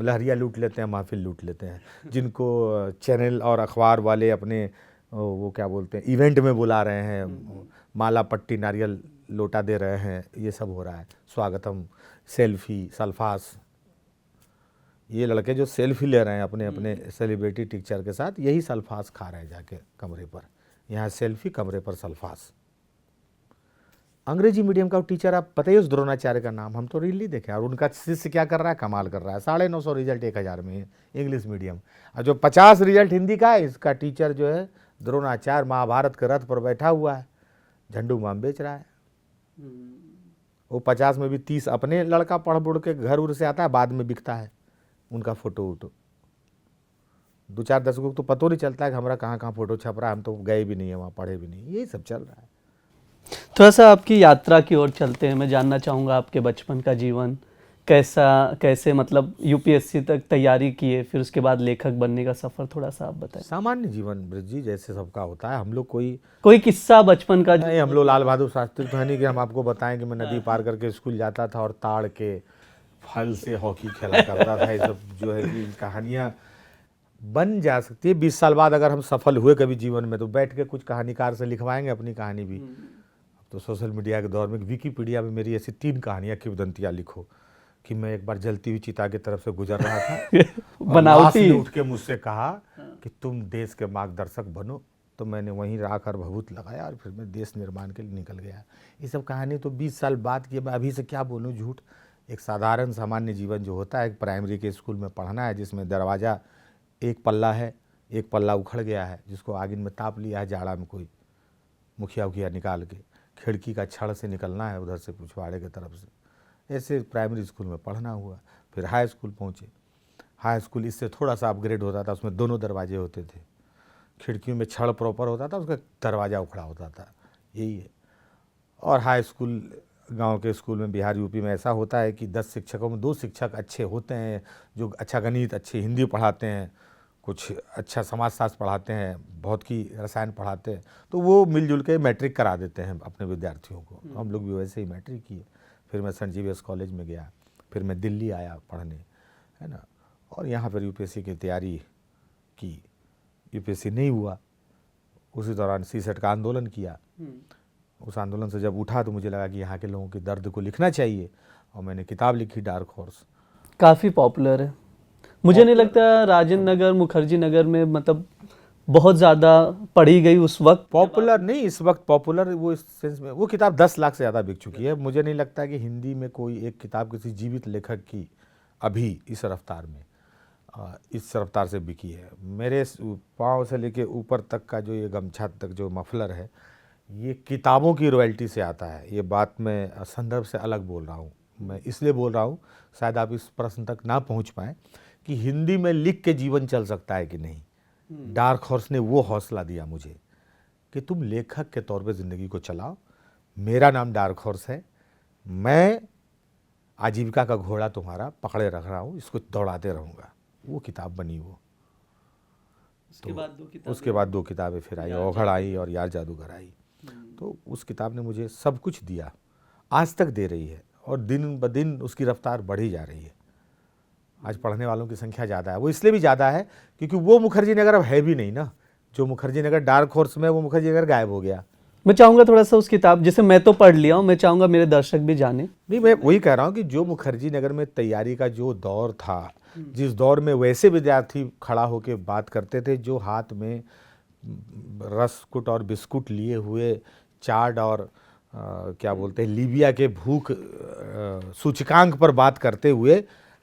लहरिया लूट लेते हैं, महफिल लूट लेते हैं, जिनको चैनल और अखबार वाले अपने वो क्या बोलते हैं, इवेंट में बुला रहे हैं, माला पट्टी नारियल लोटा दे रहे हैं, ये सब हो रहा है। स्वागतम, सेल्फी, सल्फास, ये लड़के जो सेल्फी ले रहे हैं अपने अपने सेलिब्रिटी टीचर के साथ, यही सल्फास खा रहे हैं जाके कमरे पर। यहाँ सेल्फी, कमरे पर सल्फास। अंग्रेजी मीडियम का टीचर, आप बताइए उस द्रोणाचार्य का नाम, हम तो रील नहीं देखे। और उनका शिष्य क्या कर रहा है? कमाल कर रहा है। 950 रिजल्ट 1000 में है इंग्लिश मीडियम, और जो 50 रिजल्ट हिंदी का है, इसका टीचर जो है द्रोणाचार्य महाभारत के रथ पर बैठा हुआ है, झंडू बाम बेच रहा है। वो 50 में भी 30 अपने लड़का पढ़ बुढ़ के घर उर से आता है, बाद में बिकता है उनका फोटो वोटो। 2-4 दशकों को तो पता नहीं चलता है कि हमारा कहाँ कहाँ फोटो छप रहा है, हम तो गए भी नहीं है वहाँ, पढ़े भी नहीं। यही सब चल रहा है। थोड़ा सा आपकी यात्रा की ओर चलते हैं। मैं जानना चाहूँगा आपके बचपन का जीवन कैसे मतलब यूपीएससी तक तैयारी किए, फिर उसके बाद लेखक बनने का सफ़र थोड़ा सा आप बताएं। सामान्य जीवन ब्रज जी, जैसे सबका होता है। हम लोग कोई किस्सा बचपन का? नहीं, हम लोग लाल बहादुर शास्त्री तो है नहीं कि हम आपको बताएं कि मैं नदी पार करके स्कूल जाता था और ताड़ के फल से हॉकी खेला करता था। ये सब जो है कि कहानियाँ बन जा सकती है। 20 साल बाद अगर हम सफल हुए कभी जीवन में, तो बैठ के कुछ कहानीकार से लिखवाएंगे अपनी कहानी भी। तो सोशल मीडिया के दौर में विकिपीडिया में मेरी ऐसी 3 कहानियाँ किंवदंतियाँ लिखो कि मैं एक बार जलती हुई चिता की तरफ से गुजर रहा था बनावटी उठ के मुझसे कहा कि तुम देश के मार्गदर्शक बनो, तो मैंने वहीं राकर भभूत लगाया और फिर मैं देश निर्माण के लिए निकल गया। ये सब कहानी तो 20 साल बाद की। मैं अभी से क्या बोलूँ झूठ। एक साधारण सामान्य जीवन जो होता है, प्राइमरी के स्कूल में पढ़ना है, जिसमें दरवाज़ा एक पल्ला है, एक पल्ला उखड़ गया है, जिसको आगिन में ताप लिया है जाड़ा में कोई मुखिया उखिया निकाल के, खिड़की का छड़ से निकलना है उधर से पिछवाड़े की तरफ से। ऐसे प्राइमरी स्कूल में पढ़ना हुआ। फिर हाई स्कूल पहुँचे। हाई स्कूल इससे थोड़ा सा अपग्रेड होता था, उसमें दोनों दरवाजे होते थे, खिड़कियों में छड़ प्रॉपर होता था, उसका दरवाज़ा उखड़ा होता था, यही है। और हाई स्कूल गांव के स्कूल में बिहार यूपी में ऐसा होता है कि 10 शिक्षकों में 2 शिक्षक अच्छे होते हैं, जो अच्छा गणित, अच्छी हिंदी पढ़ाते हैं, कुछ अच्छा समाजशास्त्र पढ़ाते हैं, भौतिकी रसायन पढ़ाते हैं, तो वो मिलजुल के मैट्रिक करा देते हैं अपने विद्यार्थियों को। तो हम लोग भी वैसे ही मैट्रिक किए। फिर मैं सेंट जेवियर्स कॉलेज में गया, फिर मैं दिल्ली आया पढ़ने, है ना, और यहाँ पर यूपीएससी की तैयारी की। यूपीएससी नहीं हुआ, उसी दौरान सीसेट का आंदोलन किया। उस आंदोलन से जब उठा तो मुझे लगा कि यहाँ के लोगों के दर्द को लिखना चाहिए, और मैंने किताब लिखी डार्क हॉर्स। काफ़ी पॉपुलर है। मुझे नहीं लगता राजेंद्र नगर, मुखर्जी नगर में मतलब बहुत ज़्यादा पढ़ी गई उस वक्त। पॉपुलर नहीं, इस वक्त पॉपुलर वो इस सेंस में, वो किताब 10 लाख से ज़्यादा बिक चुकी है। मुझे नहीं लगता कि हिंदी में कोई एक किताब किसी जीवित लेखक की अभी इस रफ्तार में इस रफ्तार से बिकी है। मेरे पाँव से लेके ऊपर तक का जो ये गमछा तक जो मफलर है, ये किताबों की रॉयल्टी से आता है। ये बात मैं संदर्भ से अलग बोल रहा हूँ। मैं इसलिए बोल रहा हूँ, शायद आप इस प्रश्न तक ना पहुँच पाएँ कि हिंदी में लिख के जीवन चल सकता है कि नहीं। डार्क हॉर्स ने वो हौसला दिया मुझे कि तुम लेखक के तौर पे ज़िंदगी को चलाओ। मेरा नाम डार्क हॉर्स है, मैं आजीविका का घोड़ा तुम्हारा पकड़े रख रहा हूँ, इसको दौड़ाते रहूँगा। वो किताब बनी वो। उसके बाद दो किताबें फिर आई, ओघड़ आई और यार जादूगर आई। तो उस किताब ने मुझे सब कुछ दिया, आज तक दे रही है, और दिन ब दिन उसकी रफ्तार बढ़ी जा रही है। आज पढ़ने वालों की संख्या ज़्यादा है। वो इसलिए भी ज़्यादा है क्योंकि वो मुखर्जी नगर अब है भी नहीं ना। जो मुखर्जी नगर डार्क हॉर्स में, वो मुखर्जी नगर गायब हो गया। मैं चाहूंगा थोड़ा सा उस किताब, जैसे मैं तो पढ़ लिया हूँ, मैं चाहूंगा मेरे दर्शक भी जाने। नहीं, मैं वही कह रहा हूँ कि जो मुखर्जी नगर में तैयारी का जो दौर था, जिस दौर में वैसे विद्यार्थी खड़ा होकर बात करते थे जो हाथ में रसकुट और बिस्कुट लिए हुए चार्ट और क्या बोलते हैं लीबिया के भूख सूचकांक पर बात करते हुए,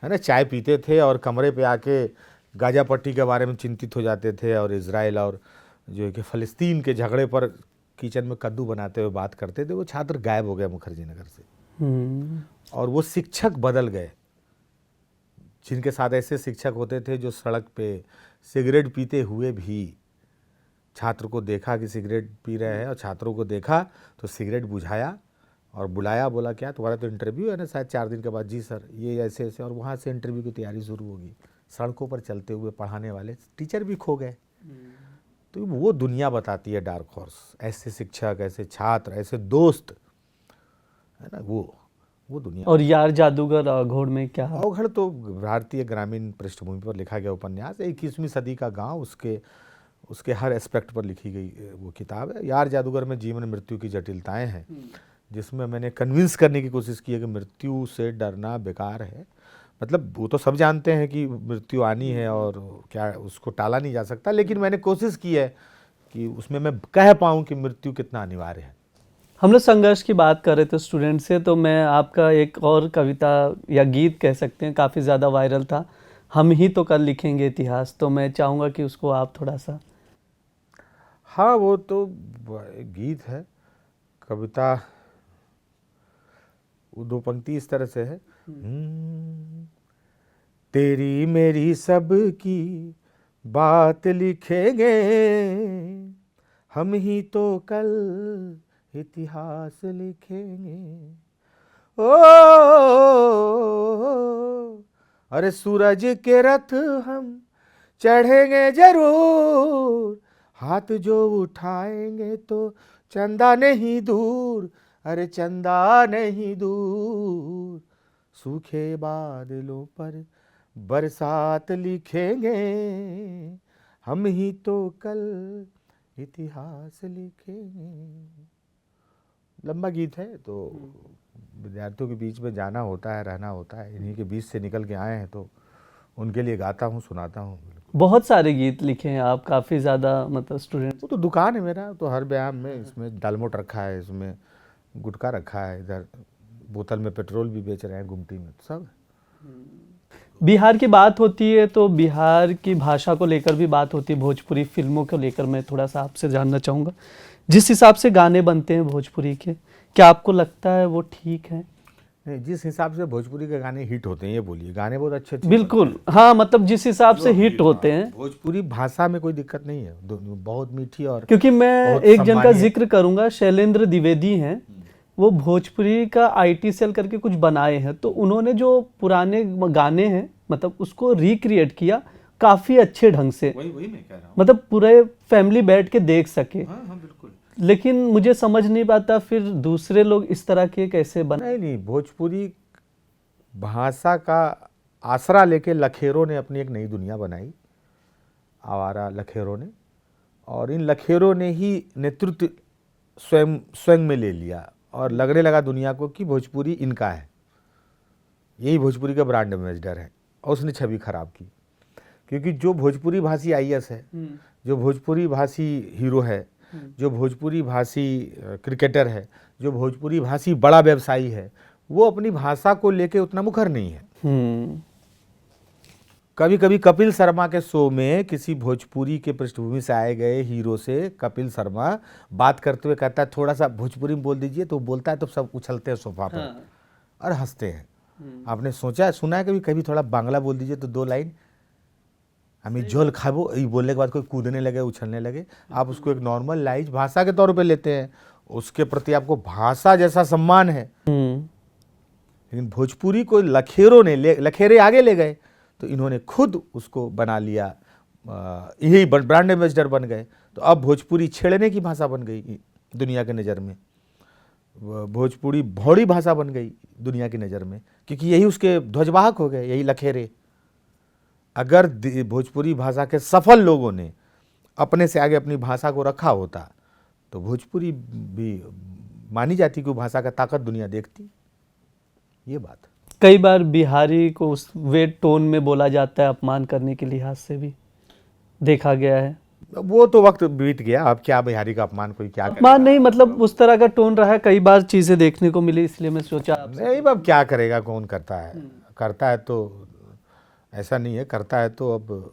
है ना, चाय पीते थे और कमरे पे आके गाजा पट्टी के बारे में चिंतित हो जाते थे और इजराइल और जो है कि फ़लस्तीन के झगड़े पर किचन में कद्दू बनाते हुए बात करते थे, वो छात्र गायब हो गए मुखर्जी नगर से। और वो शिक्षक बदल गए, जिनके साथ ऐसे शिक्षक होते थे जो सड़क पे सिगरेट पीते हुए भी छात्र को देखा कि सिगरेट पी रहे हैं और छात्रों को देखा तो सिगरेट बुझाया और बुलाया, बोला क्या तुम्हारा तो इंटरव्यू है ना शायद 4 दिन के बाद, जी सर ये ऐसे ऐसे, और वहाँ से इंटरव्यू की तैयारी शुरू होगी। सड़कों पर चलते हुए पढ़ाने वाले टीचर भी खो गए। तो वो दुनिया बताती है डार्क हॉर्स। ऐसे शिक्षक, ऐसे छात्र, ऐसे दोस्त, है ना, वो दुनिया। और यार जादूगर अघोड़ में क्या? अवघड़ तो भारतीय ग्रामीण पृष्ठभूमि पर लिखा गया उपन्यास, 21वीं सदी का गांव, उसके हर एस्पेक्ट पर लिखी गई वो किताब है। यार जादूगर में जीवन मृत्यु की जटिलताएं हैं, जिसमें मैंने कन्विंस करने की कोशिश की है कि मृत्यु से डरना बेकार है। मतलब वो तो सब जानते हैं कि मृत्यु आनी है और क्या उसको टाला नहीं जा सकता, लेकिन मैंने कोशिश की है कि उसमें मैं कह पाऊँ कि मृत्यु कितना अनिवार्य है। हम लोग संघर्ष की बात कर रहे थे स्टूडेंट से, तो मैं आपका एक और कविता या गीत कह सकते हैं, काफ़ी ज़्यादा वायरल था, हम ही तो कल लिखेंगे इतिहास, तो मैं चाहूँगा कि उसको आप थोड़ा सा। हाँ, वो तो गीत है। कविता वो 2 पंक्ति इस तरह से है। तेरी मेरी सब की बात लिखेंगे, हम ही तो कल इतिहास लिखेंगे। ओ अरे सूरज के रथ हम चढ़ेंगे जरूर, हाथ जो उठाएंगे तो चंदा नहीं दूर, अरे चंदा नहीं दूर। सूखे बादलों पर बरसात लिखेंगे, हम ही तो कल इतिहास लिखेंगे। लंबा गीत है, तो विद्यार्थियों के बीच में जाना होता है, रहना होता है, इन्हीं के बीच से निकल के आए हैं, तो उनके लिए गाता हूँ, सुनाता हूँ। बहुत सारे गीत लिखे हैं आप, काफ़ी ज़्यादा, मतलब स्टूडेंट। वो तो दुकान है मेरा, तो हर बयान में इसमें दालमोट रखा है, इसमें गुटखा रखा है, इधर बोतल में पेट्रोल भी बेच रहे हैं, गुमटी में, सब। बिहार की बात होती है तो बिहार की भाषा को लेकर भी बात होती है, भोजपुरी फिल्मों को लेकर मैं थोड़ा सा आपसे जानना चाहूँगा। जिस हिसाब से गाने बनते हैं भोजपुरी के, क्या आपको लगता है वो ठीक है? नहीं, जिस हिसाब से भोजपुरी के गाने हिट होते हैं, ये बोलिए, गाने बहुत अच्छे अच्छे। बिल्कुल, हाँ, मतलब जिस हिसाब से हिट होते हैं, भोजपुरी भाषा में कोई दिक्कत नहीं है, बहुत मीठी। और क्योंकि मैं एक जन का जिक्र करूंगा, शैलेंद्र द्विवेदी हैं, वो भोजपुरी का आईटी सेल करके कुछ बनाए हैं, तो उन्होंने जो पुराने गाने हैं मतलब उसको रिक्रिएट किया काफी अच्छे ढंग से। वही मैं कह रहा हूँ, मतलब पूरे फैमिली बैठ के देख सके। हाँ बिल्कुल। लेकिन मुझे समझ नहीं पाता फिर दूसरे लोग इस तरह के कैसे बनाए। नहीं, भोजपुरी भाषा का आसरा लेके लखेरों ने अपनी एक नई दुनिया बनाई, आवारा लखेरों ने, और इन लखेरों ने ही नेतृत्व स्वयं में ले लिया और लगने लगा दुनिया को कि भोजपुरी इनका है, यही भोजपुरी का ब्रांड एम्बेसडर है, और उसने छवि खराब की। क्योंकि जो भोजपुरी भाषी आईएएस है, जो भोजपुरी भाषी हीरो है, जो भोजपुरी भाषी क्रिकेटर है, जो भोजपुरी भाषी बड़ा व्यवसायी है, वो अपनी भाषा को लेके उतना मुखर नहीं है। कभी कभी कपिल शर्मा के शो में किसी भोजपुरी के पृष्ठभूमि से आए गए हीरो से कपिल शर्मा बात करते हुए कहता है थोड़ा सा भोजपुरी में बोल दीजिए, तो बोलता है तो सब उछलते हैं सोफा पर हाँ। और हंसते हैं। आपने सोचा सुना है कभी कभी थोड़ा बांग्ला बोल दीजिए तो 2 लाइन हमें झोल खाबो, ये बोलने के बाद कोई कूदने लगे, उछलने लगे। आप उसको एक नॉर्मल लाइज भाषा के तौर पे लेते हैं, उसके प्रति आपको भाषा जैसा सम्मान है। लेकिन भोजपुरी को लखेरों ने लखेरे आगे ले गए, तो इन्होंने खुद उसको बना लिया, यही ब्रांड एम्बेसडर बन गए। तो अब भोजपुरी छेड़ने की भाषा बन गई दुनिया के नज़र में, भोजपुरी भौड़ी भाषा बन गई दुनिया की नज़र में, क्योंकि यही उसके ध्वजवाहक हो गए, यही लखेरे। अगर भोजपुरी भाषा के सफल लोगों ने अपने से आगे अपनी भाषा को रखा होता तो भोजपुरी भी मानी जाती कि वो भाषा का ताकत दुनिया देखती। ये बात कई बार बिहारी को उस वे टोन में बोला जाता है, अपमान करने के लिहाज से भी देखा गया है। वो तो वक्त बीत गया, अब क्या बिहारी का अपमान कोई क्या अपमान नहीं, मतलब उस तरह का टोन रहा है, कई बार चीजें देखने को मिली, इसलिए मैं सोचा नहीं, अब क्या करेगा, कौन करता है। करता है तो ऐसा नहीं है, करता है तो अब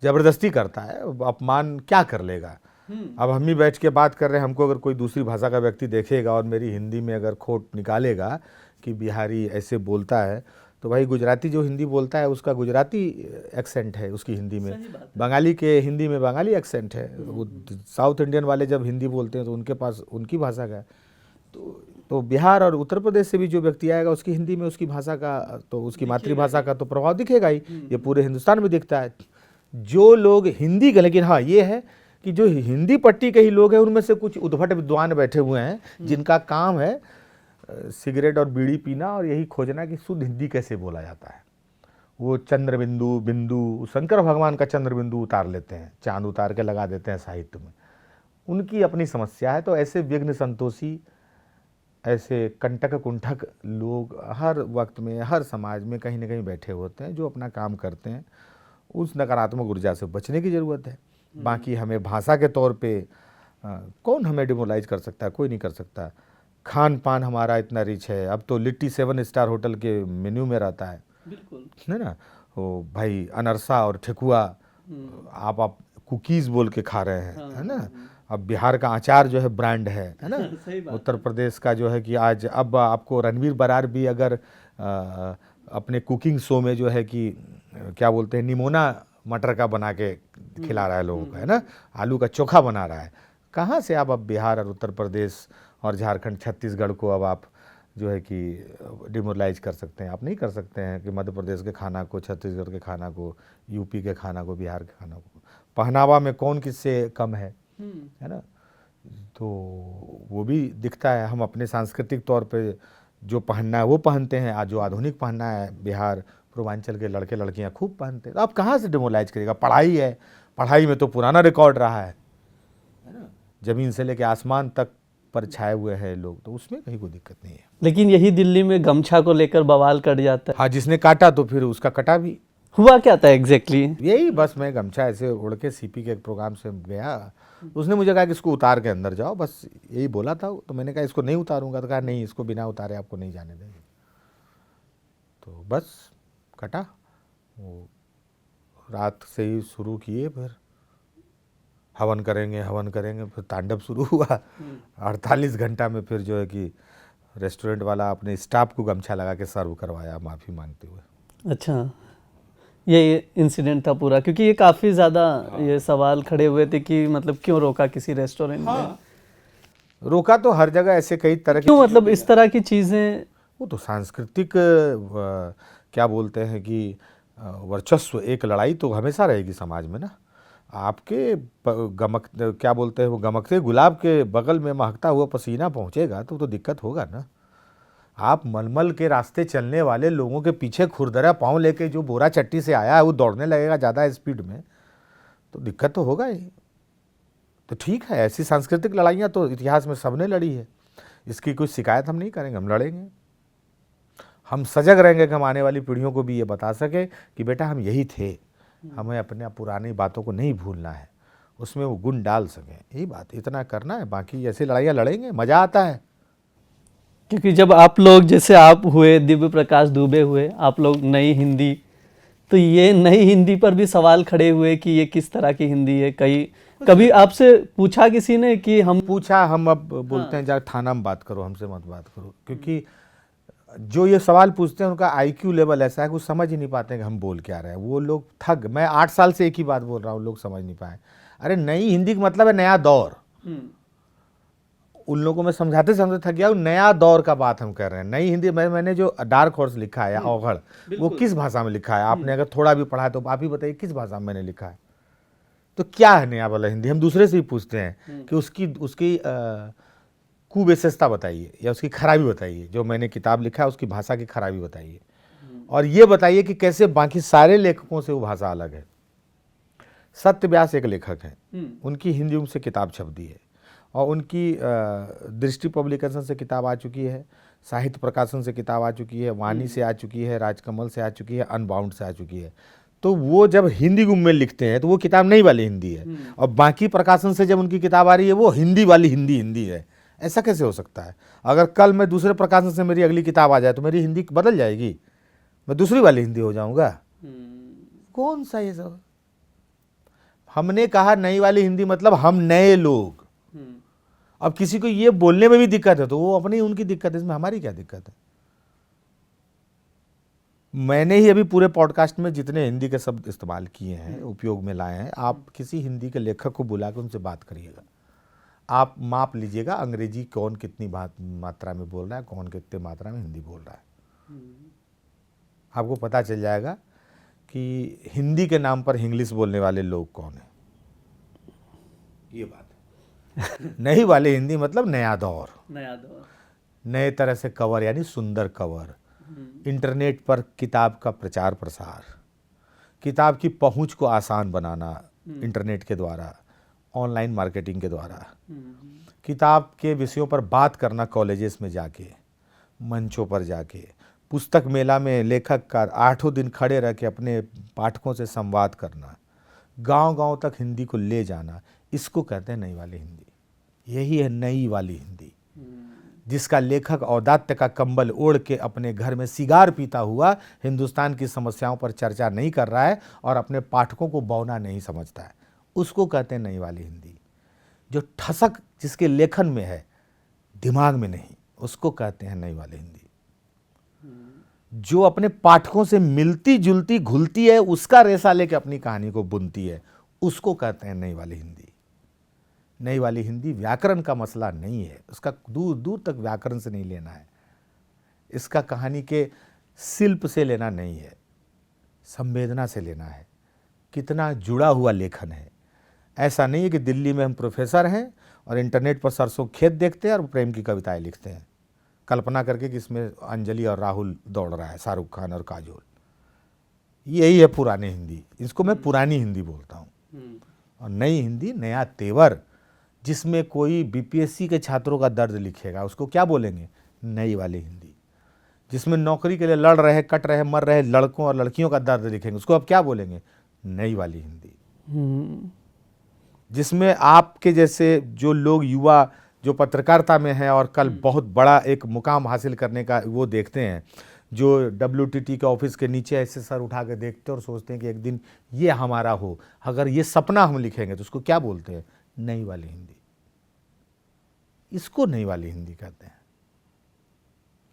जबरदस्ती करता है, अब अपमान क्या कर लेगा। अब हम ही बैठ के बात कर रहे हैं, हमको अगर कोई दूसरी भाषा का व्यक्ति देखेगा और मेरी हिंदी में अगर खोट निकालेगा कि बिहारी ऐसे बोलता है, तो भाई गुजराती जो हिंदी बोलता है उसका गुजराती एक्सेंट है उसकी हिंदी में, बंगाली के हिंदी में बंगाली एक्सेंट है। वो साउथ इंडियन वाले जब हिंदी बोलते हैं तो उनके पास उनकी भाषा का है। तो बिहार और उत्तर प्रदेश से भी जो व्यक्ति आएगा उसकी हिंदी में उसकी भाषा का, तो उसकी मातृभाषा का तो प्रभाव दिखेगा ही। ये पूरे हिंदुस्तान में दिखता है। जो लोग हिंदी के, लेकिन हाँ ये है कि जो हिंदी पट्टी के ही लोग हैं उनमें से कुछ उद्भट विद्वान बैठे हुए हैं जिनका काम है सिगरेट और बीड़ी पीना और यही खोजना कि शुद्ध हिंदी कैसे बोला जाता है। वो चंद्र बिंदु बिंदु शंकर भगवान का चंद्र बिंदु उतार लेते हैं, चांद उतार के लगा देते हैं साहित्य में। उनकी अपनी समस्या है। तो ऐसे विघ्न संतोषी, ऐसे कंटक कुंठक लोग हर वक्त में हर समाज में कहीं ना कहीं बैठे होते हैं जो अपना काम करते हैं। उस नकारात्मक ऊर्जा से बचने की ज़रूरत है। बाकी हमें भाषा के तौर पे कौन हमें डिमोलाइज कर सकता है, कोई नहीं कर सकता। खान पान हमारा इतना रिच है, अब तो लिट्टी 7 स्टार होटल के मेन्यू में रहता है, बिल्कुल है ना। वो भाई अनरसा और ठेकुआ आप कुकीज़ बोल के खा रहे हैं, है ना। अब बिहार का अचार जो है ब्रांड है ना। उत्तर प्रदेश का जो है कि आज अब आपको रणवीर बरार भी अगर अपने कुकिंग शो में जो है कि क्या बोलते हैं निमोना मटर का बना के खिला रहा है लोगों को, है ना, आलू का चोखा बना रहा है। कहाँ से आप अब बिहार और उत्तर प्रदेश और झारखंड छत्तीसगढ़ को अब आप जो है कि डिमोरलाइज कर सकते हैं? आप नहीं कर सकते हैं कि मध्य प्रदेश के खाना को, छत्तीसगढ़ के खाना को, यूपी के खाना को, बिहार के खाना को। पहनावा में कौन किससे कम है ना। तो वो भी दिखता है। हम अपने सांस्कृतिक तौर पे जो पहनना है वो पहनते हैं, जो आधुनिक पहनना है बिहार पूर्वांचल के लड़के लड़कियां खूब पहनते हैं। तो आप कहाँ से डिमोलाइज करेगा? पढ़ाई है, पढ़ाई में तो पुराना रिकॉर्ड रहा है ना, जमीन से लेके आसमान तक पर छाए हुए हैं लोग, तो उसमें कहीं कोई दिक्कत नहीं है। लेकिन यही दिल्ली में गमछा को लेकर बवाल कट जाता है। हाँ, जिसने काटा तो फिर उसका कटा भी। हुआ क्या था एग्जैक्टली? यही बस मैं गमछा ऐसे उड़ के सीपी के एक प्रोग्राम से गया, उसने मुझे कहा कि इसको उतार के अंदर जाओ, बस यही बोला था। तो मैंने कहा इसको नहीं उतारूंगा, तो कहा नहीं, इसको बिना उतारे आपको नहीं जाने देंगे। तो बस कटा। वो रात से ही शुरू किए, फिर हवन करेंगे फिर तांडव शुरू हुआ। 48 घंटा में फिर जो है कि रेस्टोरेंट वाला अपने स्टाफ को गमछा लगा के सर्व करवाया माफ़ी मांगते हुए। अच्छा, ये इंसिडेंट था पूरा, क्योंकि ये काफ़ी ज़्यादा ये सवाल खड़े हुए थे कि मतलब क्यों रोका किसी रेस्टोरेंट में? रोका तो हर जगह ऐसे कई तरह की, क्यों, मतलब इस तरह की चीज़ें। वो तो सांस्कृतिक क्या बोलते हैं कि वर्चस्व, एक लड़ाई तो हमेशा रहेगी समाज में ना। आपके क्या बोलते हैं वो गमकते गुलाब के बगल में महकता हुआ पसीना पहुंचेगा तो दिक्कत होगा ना। आप मलमल के रास्ते चलने वाले लोगों के पीछे खुरदरा पाँव लेके जो बोरा चट्टी से आया है वो दौड़ने लगेगा ज़्यादा स्पीड में, तो दिक्कत तो होगा ही। तो ठीक है, ऐसी सांस्कृतिक लड़ाइयाँ तो इतिहास में सबने लड़ी है, इसकी कोई शिकायत हम नहीं करेंगे, हम लड़ेंगे। हम सजग रहेंगे कि हम आने वाली पीढ़ियों को भी ये बता सके कि बेटा हम यही थे, हमें अपने पुरानी बातों को नहीं भूलना है, उसमें वो गुण डाल सकें। यही बात, इतना करना है। बाकी ऐसी लड़ाइयाँ लड़ेंगे, मज़ा आता है। क्योंकि जब आप लोग, जैसे आप हुए, दिव्य प्रकाश दुबे हुए, आप लोग नई हिंदी तो ये नई हिंदी पर भी सवाल खड़े हुए कि ये किस तरह की हिंदी है। कभी आपसे पूछा किसी ने कि हम पूछा, हम अब बोलते हैं जाकर थाना में बात करो, हमसे मत बात करो, क्योंकि जो ये सवाल पूछते हैं उनका आईक्यू लेवल ऐसा है कि वो समझ ही नहीं पाते हैं कि हम बोल क्या रहे हैं। वो लोग ठग, मैं 8 साल से एक ही बात बोल रहा हूँ, लोग समझ नहीं पाए। अरे नई हिंदी का मतलब है नया दौर। उन लोगों को मैं समझाते समझाते थक गया, नया दौर का बात हम कर रहे हैं। नई हिंदी मैंने जो डार्क हॉर्स लिखा है या औघड़, वो किस भाषा में लिखा है? आपने अगर थोड़ा भी पढ़ा है तो आप ही बताइए किस भाषा में मैंने लिखा है। तो क्या है नया वाला हिंदी? हम दूसरे से ही पूछते हैं कि उसकी कुविशेषता बताइए या उसकी खराबी बताइए। जो मैंने किताब लिखा है उसकी भाषा की खराबी बताइए, और ये बताइए कि कैसे बाकी सारे लेखकों से वो भाषा अलग है। सत्य व्यास एक लेखक हैं, उनकी हिंदी से किताब छप दी है, और उनकी दृष्टि पब्लिकेशन से किताब आ चुकी है, साहित्य प्रकाशन से किताब आ चुकी है, वाणी से आ चुकी है, राजकमल से आ चुकी है, अनबाउंड से आ चुकी है। तो वो जब हिंदी में लिखते हैं तो वो किताब नई वाली हिंदी है, और बाकी प्रकाशन से जब उनकी किताब आ रही है वो हिंदी वाली हिंदी है। ऐसा कैसे हो सकता है? अगर कल मैं दूसरे प्रकाशन से मेरी अगली किताब आ जाए तो मेरी हिंदी बदल जाएगी, मैं दूसरी वाली हिंदी हो जाऊंगा? कौन सा ये सब? हमने कहा नई वाली हिंदी मतलब हम नए लोग। अब किसी को ये बोलने में भी दिक्कत है तो वो अपनी उनकी दिक्कत है, इसमें हमारी क्या दिक्कत है? मैंने ही अभी पूरे पॉडकास्ट में जितने हिंदी के शब्द इस्तेमाल किए हैं, उपयोग में लाए हैं, आप किसी हिंदी के लेखक को बुला के उनसे बात करिएगा, आप माप लीजिएगा अंग्रेजी कौन कितनी मात्रा में बोल रहा है, कौन कितने मात्रा में हिंदी बोल रहा है। आपको पता चल जाएगा कि हिंदी के नाम पर इंग्लिश बोलने वाले लोग कौन हैं। ये बात है। नई वाले हिंदी मतलब नया दौर, नए तरह से कवर, यानी सुंदर कवर, इंटरनेट पर किताब का प्रचार प्रसार, किताब की पहुंच को आसान बनाना इंटरनेट के द्वारा, ऑनलाइन मार्केटिंग के द्वारा, किताब के विषयों पर बात करना कॉलेजेस में जाके, मंचों पर जाके, पुस्तक मेला में लेखक का 8 दिन खड़े रह के अपने पाठकों से संवाद करना, गांव-गांव तक हिंदी को ले जाना, इसको कहते हैं नई वाली हिंदी। यही है नई वाली हिंदी, जिसका लेखक औदात्य का कंबल ओढ़ के अपने घर में सिगार पीता हुआ हिंदुस्तान की समस्याओं पर चर्चा नहीं कर रहा है और अपने पाठकों को बौना नहीं समझता है, उसको कहते हैं नई वाली हिंदी। जो ठसक जिसके लेखन में है, दिमाग में नहीं, उसको कहते हैं नई वाली हिंदी। जो अपने पाठकों से मिलती जुलती घुलती है, उसका रेशा लेके अपनी कहानी को बुनती है, उसको कहते हैं नई वाली हिंदी। नई वाली हिंदी व्याकरण का मसला नहीं है, उसका दूर दूर तक व्याकरण से नहीं लेना है, इसका कहानी के शिल्प से लेना नहीं है, संवेदना से लेना है, कितना जुड़ा हुआ लेखन है। ऐसा नहीं है कि दिल्ली में हम प्रोफेसर हैं और इंटरनेट पर सरसों खेत देखते हैं और प्रेम की कविताएं लिखते हैं, कल्पना करके कि इसमें अंजलि और राहुल दौड़ रहा है, शाहरुख खान और काजोल। यही है पुरानी हिंदी, इसको मैं पुरानी हिंदी बोलता हूँ। और नई हिंदी नया तेवर, जिसमें कोई बीपीएससी के छात्रों का दर्द लिखेगा, उसको क्या बोलेंगे? नई वाली हिंदी। जिसमें नौकरी के लिए लड़ रहे, कट रहे, मर रहे लड़कों और लड़कियों का दर्द लिखेंगे, उसको अब क्या बोलेंगे? नई वाली हिंदी। जिसमें आपके जैसे जो लोग युवा जो पत्रकारिता में हैं और कल बहुत बड़ा एक मुकाम हासिल करने का वो देखते हैं, जो WTT के ऑफिस के नीचे ऐसे सर उठा के देखते हैं और सोचते हैं कि एक दिन ये हमारा हो, अगर ये सपना हम लिखेंगे तो उसको क्या बोलते हैं? नई वाली हिंदी। इसको नई वाली हिंदी कहते हैं।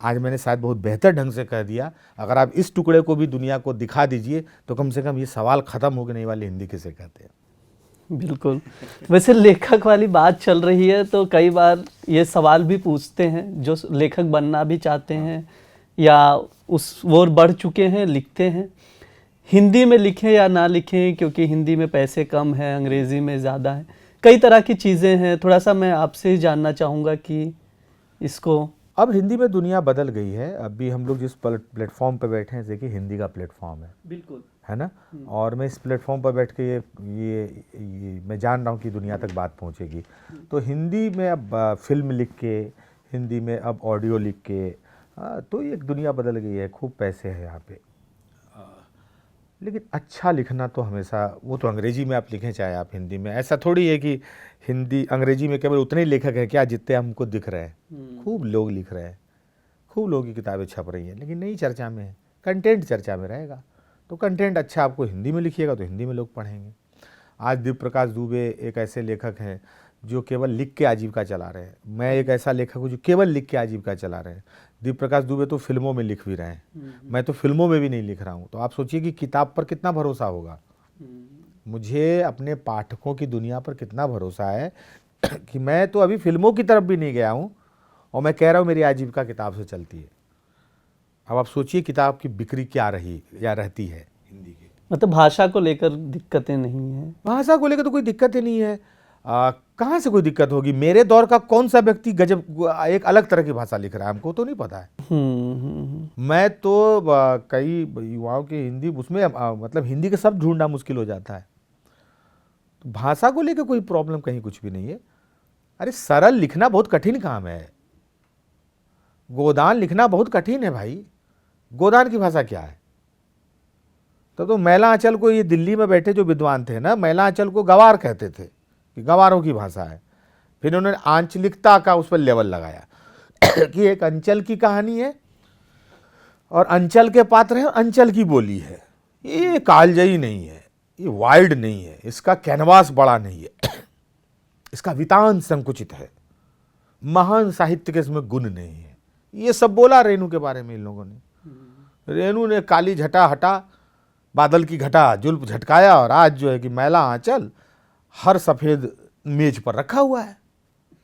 आज मैंने शायद बहुत बेहतर ढंग से कह दिया। अगर आप इस टुकड़े को भी दुनिया को दिखा दीजिए तो कम से कम ये सवाल खत्म हो कि नई वाली हिंदी किसे कहते हैं। बिल्कुल। वैसे लेखक वाली बात चल रही है तो कई बार ये सवाल भी पूछते हैं जो लेखक बनना भी चाहते हैं या उस वो बढ़ चुके हैं, लिखते हैं, हिंदी में लिखें या ना लिखें, क्योंकि हिंदी में पैसे कम हैं, अंग्रेज़ी में ज़्यादा है, कई तरह की चीज़ें हैं। थोड़ा सा मैं आपसे ही जानना चाहूँगा कि इसको, अब हिंदी में दुनिया बदल गई है। अभी हम लोग जिस प्लेटफॉर्म पर बैठे हैं, देखिए हिंदी का प्लेटफॉर्म है, बिल्कुल है ना। और मैं इस प्लेटफॉर्म पर बैठ के ये मैं जान रहा हूँ कि दुनिया तक बात पहुँचेगी। तो हिंदी में अब फिल्म लिख के, हिंदी में अब ऑडियो लिख के, तो एक दुनिया बदल गई है। खूब पैसे हैं यहाँ पे, लेकिन अच्छा लिखना तो हमेशा, वो तो अंग्रेजी में आप लिखें चाहे आप हिंदी में, ऐसा थोड़ी है कि हिंदी अंग्रेजी में केवल उतने ही लेखक हैं क्या जितने हमको दिख रहे हैं। खूब लोग लिख रहे हैं, खूब लोगों की किताबें छप रही हैं, लेकिन नई चर्चा में है, कंटेंट चर्चा में रहेगा। तो कंटेंट अच्छा आपको हिंदी में लिखिएगा तो हिंदी में लोग पढ़ेंगे। आज दिव्य प्रकाश दुबे एक ऐसे लेखक हैं जो केवल लिख के आजीविका चला रहे हैं। मैं एक ऐसा लेखक हूँ जो केवल लिख के आजीविका चला रहे हैं। दिव्य प्रकाश दुबे तो फिल्मों में लिख भी रहे हैं, मैं तो फिल्मों में भी नहीं लिख रहा हूँ। तो आप सोचिए कि किताब पर कितना भरोसा होगा। मुझे अपने पाठकों की दुनिया पर कितना भरोसा है कि मैं तो अभी फिल्मों की तरफ भी नहीं गया हूँ और मैं कह रहा हूँ मेरी आजीविका किताब से चलती है। अब आप सोचिए किताब की बिक्री क्या रही या रहती है हिंदी की। मतलब भाषा को लेकर दिक्कतें नहीं है? भाषा को लेकर तो कोई दिक्कत ही नहीं है। कहाँ से कोई दिक्कत होगी? मेरे दौर का कौन सा व्यक्ति गजब एक अलग तरह की भाषा लिख रहा है, हमको तो नहीं पता है। मैं तो कई युवाओं की हिंदी उसमें मतलब हिंदी के शब्द ढूंढना मुश्किल हो जाता है। तो भाषा को लेकर कोई प्रॉब्लम कहीं कुछ भी नहीं है। अरे सरल लिखना बहुत कठिन काम है। गोदान लिखना बहुत कठिन है भाई। गोदान की भाषा क्या है? तो मैला आंचल को, ये दिल्ली में बैठे जो विद्वान थे ना, मैला आंचल को गवार कहते थे कि गवारों की भाषा है। फिर उन्होंने आंचलिकता का उस पर लेवल लगाया कि एक अंचल की कहानी है और अंचल के पात्र हैं और अंचल की बोली है। ये कालजयी नहीं है, ये वाइड नहीं है, इसका कैनवास बड़ा नहीं है, इसका वितान संकुचित है, महान साहित्य के इसमें गुण नहीं है। ये सब बोला रेणु के बारे में इन लोगों ने। रेणु ने काली झटा हटा, बादल की घटा जुल्फ झटकाया और आज जो है कि मैला आंचल हर सफेद मेज पर रखा हुआ है।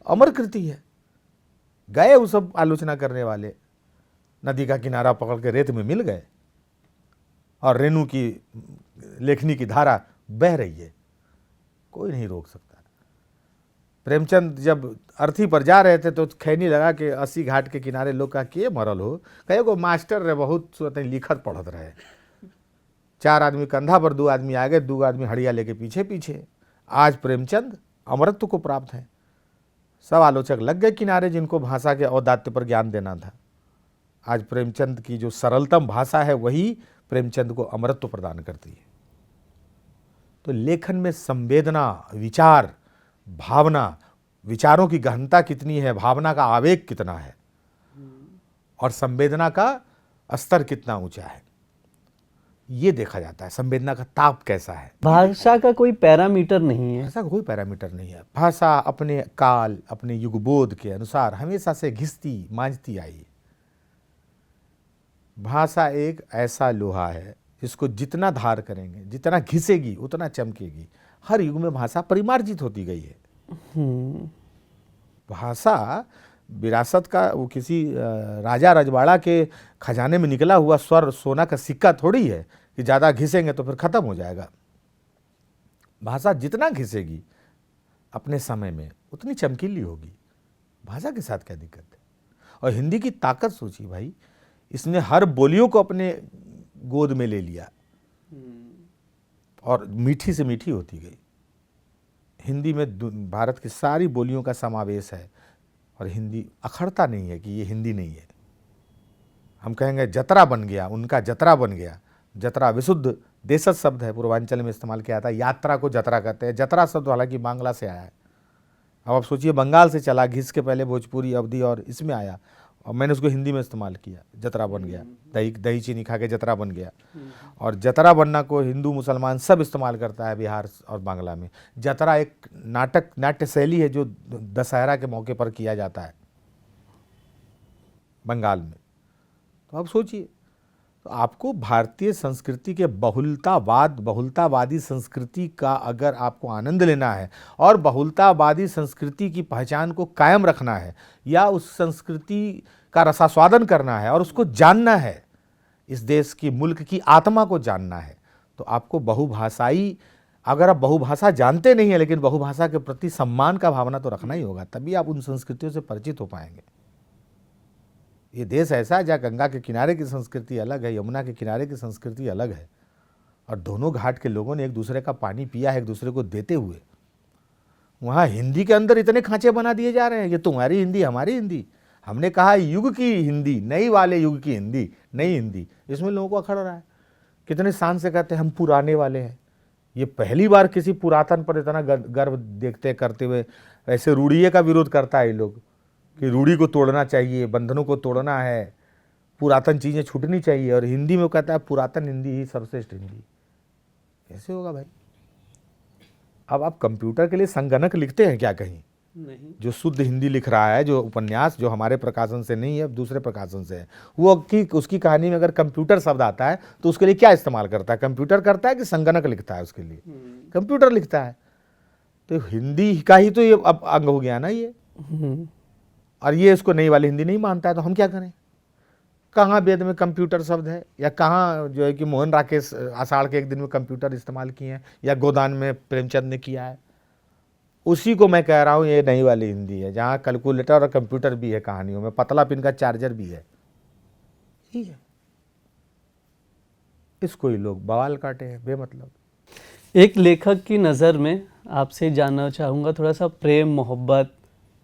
अमर कृति है। गए वो सब आलोचना करने वाले, नदी का किनारा पकड़ के रेत में मिल गए और रेणु की लेखनी की धारा बह रही है, कोई नहीं रोक सकता। प्रेमचंद जब अर्थी पर जा रहे थे तो खैनी लगा के 80 घाट के किनारे लोग कहा कि मरल हो, कहे को मास्टर रहे बहुत लिखत पढ़त रहे। 4 आदमी कंधा पर, 2 आदमी आगे, 2 आदमी हड़िया लेके पीछे पीछे। आज प्रेमचंद अमरत्व को प्राप्त हैं। सब आलोचक लग गए किनारे जिनको भाषा के औदात्य पर ज्ञान देना था। आज प्रेमचंद की जो सरलतम भाषा है वही प्रेमचंद को अमरत्व प्रदान करती है। तो लेखन में संवेदना, विचार, भावना, विचारों की गहनता कितनी है, भावना का आवेग कितना है और संवेदना का स्तर कितना ऊंचा है, ये देखा जाता है। संवेदना का ताप कैसा है। भाषा का कोई पैरामीटर नहीं है। ऐसा कोई पैरामीटर नहीं है। भाषा अपने काल, अपने युगबोध के अनुसार हमेशा से घिसती मांझती आई है। भाषा एक ऐसा लोहा है जिसको जितना धार करेंगे, जितना घिसेगी उतना चमकेगी। हर युग में भाषा परिमार्जित होती गई है। भाषा विरासत का वो किसी राजा रजवाड़ा के खजाने में निकला हुआ स्वर सोना का सिक्का थोड़ी है कि ज़्यादा घिसेंगे तो फिर ख़त्म हो जाएगा। भाषा जितना घिसेगी अपने समय में उतनी चमकीली होगी। भाषा के साथ क्या दिक्कत है? और हिंदी की ताकत सोचिए भाई, इसने हर बोलियों को अपने गोद में ले लिया और मीठी से मीठी होती गई। हिंदी में भारत की सारी बोलियों का समावेश है और हिंदी अखड़ता नहीं है कि ये हिंदी नहीं है। हम कहेंगे जतरा बन गया, उनका जतरा बन गया। जतरा विशुद्ध देशज शब्द है, पूर्वांचल में इस्तेमाल किया था। यात्रा को जतरा कहते हैं। जतरा शब्द हालांकि बांग्ला से आया है। अब आप सोचिए बंगाल से चला, घिस के पहले भोजपुरी, अवधी और इसमें आया और मैंने उसको हिंदी में इस्तेमाल किया, जतरा बन गया। दही चीनी खा के जतरा बन गया। और जतरा बनना को हिंदू मुसलमान सब इस्तेमाल करता है बिहार और बांग्ला में। जतरा एक नाट्य शैली है जो दशहरा के मौके पर किया जाता है बंगाल में। तो आप सोचिए, तो आपको भारतीय संस्कृति के बहुलतावादी संस्कृति का अगर आपको आनंद लेना है और बहुलतावादी संस्कृति की पहचान को कायम रखना है या उस संस्कृति का रसास्वादन करना है और उसको जानना है, इस देश की मुल्क की आत्मा को जानना है, तो आपको बहुभाषाई, अगर आप बहुभाषा जानते नहीं हैं लेकिन बहुभाषा के प्रति सम्मान का भावना तो रखना ही होगा, तभी आप उन संस्कृतियों से परिचित हो पाएंगे। ये देश ऐसा है जहाँ गंगा के किनारे की संस्कृति अलग है, यमुना के किनारे की संस्कृति अलग है और दोनों घाट के लोगों ने एक दूसरे का पानी पिया है एक दूसरे को देते हुए। वहाँ हिंदी के अंदर इतने खांचे बना दिए जा रहे हैं कि तुम्हारी हिंदी हमारी हिंदी। हमने कहा युग की हिंदी, नई वाले युग की हिंदी, नई हिंदी, इसमें लोगों को अखड़ रहा है। कितने शान से कहते हैं हम पुराने वाले हैं। ये पहली बार किसी पुरातन पर इतना गर्व देखते करते हुए। ऐसे रूढ़िये का विरोध करता है ये लोग कि रूढ़ी को तोड़ना चाहिए, बंधनों को तोड़ना है पुरातन चीज़ें छूटनी चाहिए, और हिंदी में वो कहता है पुरातन हिंदी ही सर्वश्रेष्ठ हिंदी। कैसे होगा भाई? अब आप कंप्यूटर के लिए संगणक लिखते हैं क्या कहीं? नहीं। जो शुद्ध हिंदी लिख रहा है, जो उपन्यास जो हमारे प्रकाशन से नहीं है, दूसरे प्रकाशन से है, वो उसकी कहानी में अगर कंप्यूटर शब्द आता है तो उसके लिए क्या इस्तेमाल करता है? कंप्यूटर करता है कि संगणक लिखता है उसके लिए? कंप्यूटर लिखता है। तो हिंदी का ही तो ये अब अंग हो गया ना ये। और ये इसको नई वाली हिंदी नहीं मानता है, तो हम क्या करें? कहाँ वेद में कंप्यूटर शब्द है, या कहाँ जो है कि मोहन राकेश आषाढ़ के एक दिन में कंप्यूटर इस्तेमाल किए हैं, या गोदान में प्रेमचंद ने किया है? उसी को मैं कह रहा हूँ, ये नई वाली हिंदी है, जहाँ कैलकुलेटर और कंप्यूटर भी है कहानियों में, पतला पिन का चार्जर भी है। ठीक है, इसको ही लोग बवाल काटे हैं बेमतलब। एक लेखक की नज़र में आपसे जानना चाहूँगा, थोड़ा सा प्रेम मोहब्बत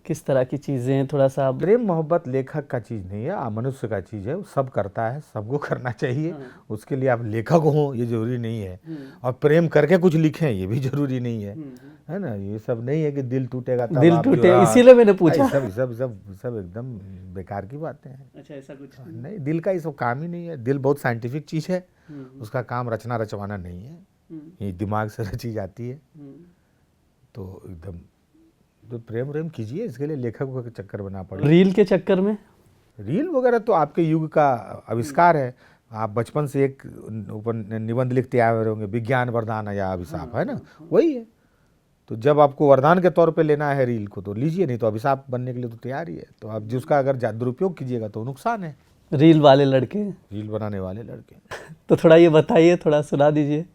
किस तरह की चीज़ें हैं, थोड़ा सा प्रेम मोहब्बत लेखक का चीज़ नहीं है, मनुष्य का चीज़ है। वो सब करता है, सबको करना चाहिए। उसके लिए आप लेखक हो ये जरूरी नहीं है, और प्रेम करके कुछ लिखें ये भी जरूरी नहीं है ना? ये सब नहीं है कि दिल टूटेगा तब दिल आप जो टूटे, इसीलिए मैंने पूछा। सब सब सब सब एकदम बेकार की बातें हैं। अच्छा, ऐसा कुछ नहीं, दिल का ये सब काम ही नहीं है। दिल बहुत साइंटिफिक चीज़ है, उसका काम रचना रचवाना नहीं है, ये दिमाग से रची जाती है। तो एकदम तो प्रेम कीजिए, इसके लिए लेखक का चक्कर बना पड़े। रील के चक्कर में? रील वगैरह तो आपके युग का आविष्कार है। आप बचपन से एक ऊपर निबंध लिखते आए हुए होंगे, विज्ञान वरदान या अभिशाप, है ना? वही है। तो जब आपको वरदान के तौर पे लेना है रील को तो लीजिए, नहीं तो अभिशाप बनने के लिए तो तैयार ही है। तो आप जिसका अगर दुरुपयोग कीजिएगा तो नुकसान है। रील वाले लड़के, रील बनाने वाले लड़के तो थोड़ा ये बताइए, थोड़ा सुना दीजिए।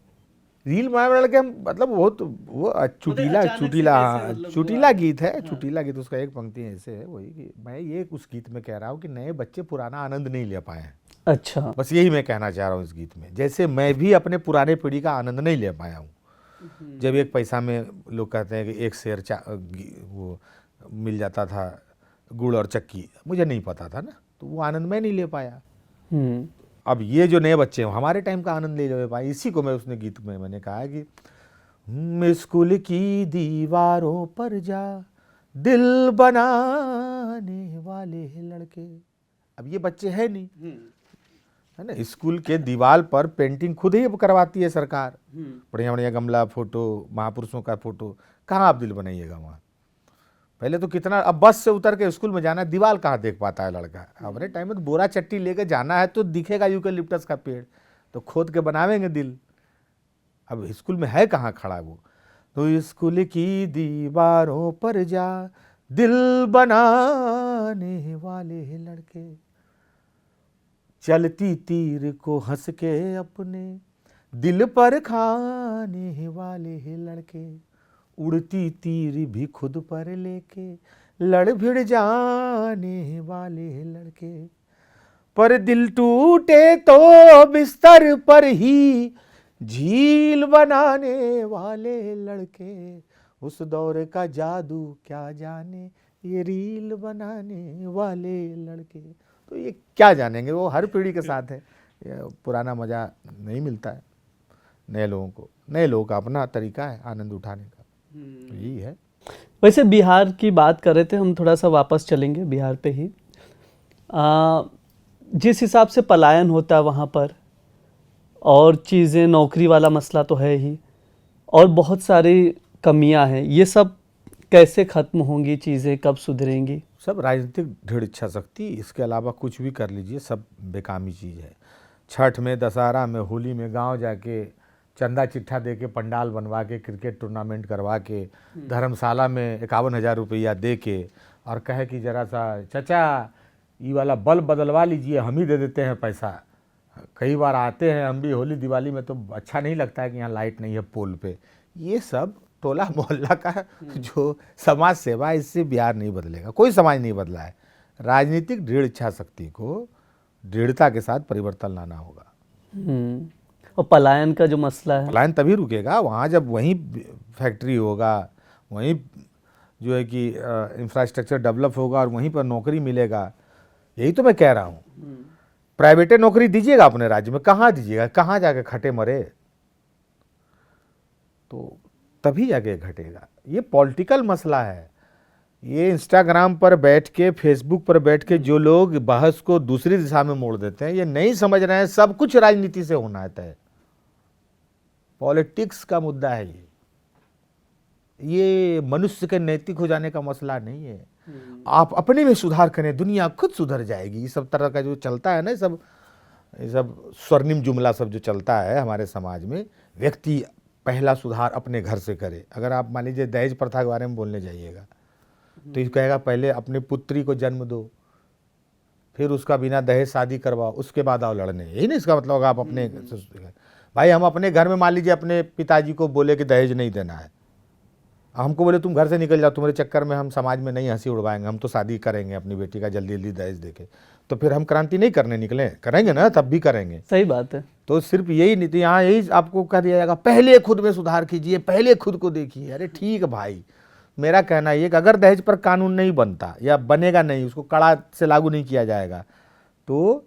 रील बनाने वाले लड़के हम मतलब वो चुटीला गीत है। चुटीला गीत, उसका एक पंक्ति ऐसे है, वही कि मैं ये उस गीत में कह रहा हूँ कि नए बच्चे पुराना आनंद नहीं ले पाए हैं। अच्छा, बस यही मैं कहना चाह रहा हूँ इस गीत में। जैसे मैं भी अपने पुराने पीढ़ी का आनंद नहीं ले पाया हूँ। जब एक पैसा में लोग कहते हैं कि एक शेर वो मिल जाता था, गुड़ और चक्की, मुझे नहीं पता था ना, तो वो आनंद मैं नहीं ले पाया। अब ये जो नए बच्चे हैं हमारे टाइम का आनंद ले पाए, इसी को मैं उसने गीत में मैंने कहा कि स्कूल की दीवारों पर जा दिल बनाने वाले लड़के। अब ये बच्चे हैं नहीं, है ना? स्कूल के दीवार पर पेंटिंग खुद ही करवाती है सरकार, बढ़िया बढ़िया गमला, फोटो, महापुरुषों का फोटो। कहाँ आप दिल बनाइएगा वहाँ? पहले तो कितना, अब बस से उतर के स्कूल में जाना है, दीवार कहाँ देख पाता है लड़का? हमारे टाइम में तो बोरा चट्टी लेके जाना है तो दिखेगा यूकेलिप्टस का पेड़, तो खोद के बनावेंगे दिल। अब स्कूल में है कहाँ खड़ा वो? तो स्कूल की दीवारों पर जा दिल बनाने वाले लड़के, चलती तीर को हंस के अपने दिल पर खाने वाले लड़के, उड़ती तीर भी खुद पर लेके लड़ भिड़ जाने वाले लड़के, पर दिल टूटे तो बिस्तर पर ही झील बनाने वाले लड़के, उस दौर का जादू क्या जाने ये रील बनाने वाले लड़के। तो ये क्या जानेंगे, वो हर पीढ़ी के साथ है, ये पुराना मज़ा नहीं मिलता है नए लोगों को। नए लोगों का अपना तरीका है आनंद उठाने का, तो यही है। वैसे बिहार की बात कर रहे थे हम, थोड़ा सा वापस चलेंगे बिहार पे ही। जिस हिसाब से पलायन होता है वहाँ पर, और चीज़ें, नौकरी वाला मसला तो है ही, और बहुत सारी कमियां हैं, ये सब कैसे ख़त्म होंगी? चीज़ें कब सुधरेंगी? सब राजनीतिक दृढ़ इच्छा शक्ति, इसके अलावा कुछ भी कर लीजिए सब बेकामी चीज़ है। छठ में, दशहरा में, होली में गांव जाके चंदा चिट्ठा दे के पंडाल बनवा के क्रिकेट टूर्नामेंट करवा के धर्मशाला में 51,000 रुपया दे के और कहे कि ज़रा सा चचा ये वाला बल्ब बदलवा लीजिए, हम ही दे देते हैं पैसा। कई बार आते हैं हम भी होली दिवाली में, तो अच्छा नहीं लगता है कि यहाँ लाइट नहीं है पोल पे। ये सब टोला मोहल्ला का जो समाज सेवा, इससे बिहार नहीं बदलेगा, कोई समाज नहीं बदला है। राजनीतिक दृढ़ इच्छा शक्ति को दृढ़ता के साथ परिवर्तन लाना होगा। और पलायन का जो मसला है, पलायन तभी रुकेगा वहाँ जब वहीं फैक्ट्री होगा, वहीं जो है कि इंफ्रास्ट्रक्चर डेवलप होगा और वहीं पर नौकरी मिलेगा। यही तो मैं कह रहा हूँ। प्राइवेटे नौकरी दीजिएगा अपने राज्य में, कहाँ दीजिएगा? कहाँ जाके खटे मरे? तो तभी जाके घटेगा। ये पॉलिटिकल मसला है, ये इंस्टाग्राम पर बैठ के, फेसबुक पर बैठ के जो लोग बहस को दूसरी दिशा में मोड़ देते हैं, ये नहीं समझ रहे हैं सब कुछ राजनीति से होना है तय। पॉलिटिक्स का मुद्दा है ये मनुष्य के नैतिक हो जाने का मसला नहीं है। आप अपने में सुधार करें, दुनिया खुद सुधर जाएगी। ये सब तरह का जो चलता है ना, ये सब स्वर्णिम जुमला सब जो चलता है हमारे समाज में, व्यक्ति पहला सुधार अपने घर से करे। अगर आप मान लीजिए दहेज प्रथा के बारे में बोलने जाइएगा तो ये कहेगा पहले अपने पुत्री को जन्म दो, फिर उसका बिना दहेज शादी करवाओ, उसके बाद आओ लड़ने। यही नहीं इसका मतलब होगा आप अपने भाई, हम अपने घर में मान लीजिए अपने पिताजी को बोले कि दहेज नहीं देना है, हमको बोले तुम घर से निकल जाओ, तुम्हारे चक्कर में हम समाज में नहीं हंसी उड़वाएंगे, हम तो शादी करेंगे अपनी बेटी का जल्दी जल्दी दहेज देके, तो फिर हम क्रांति नहीं करने निकले, करेंगे ना, तब भी करेंगे। सही बात है। तो सिर्फ यही नीति यहाँ यही आपको कह दिया जाएगा, पहले खुद में सुधार कीजिए, पहले खुद को देखिए। अरे ठीक भाई, मेरा कहना ये कि अगर दहेज पर कानून नहीं बनता या बनेगा नहीं, उसको कड़ा से लागू नहीं किया जाएगा, तो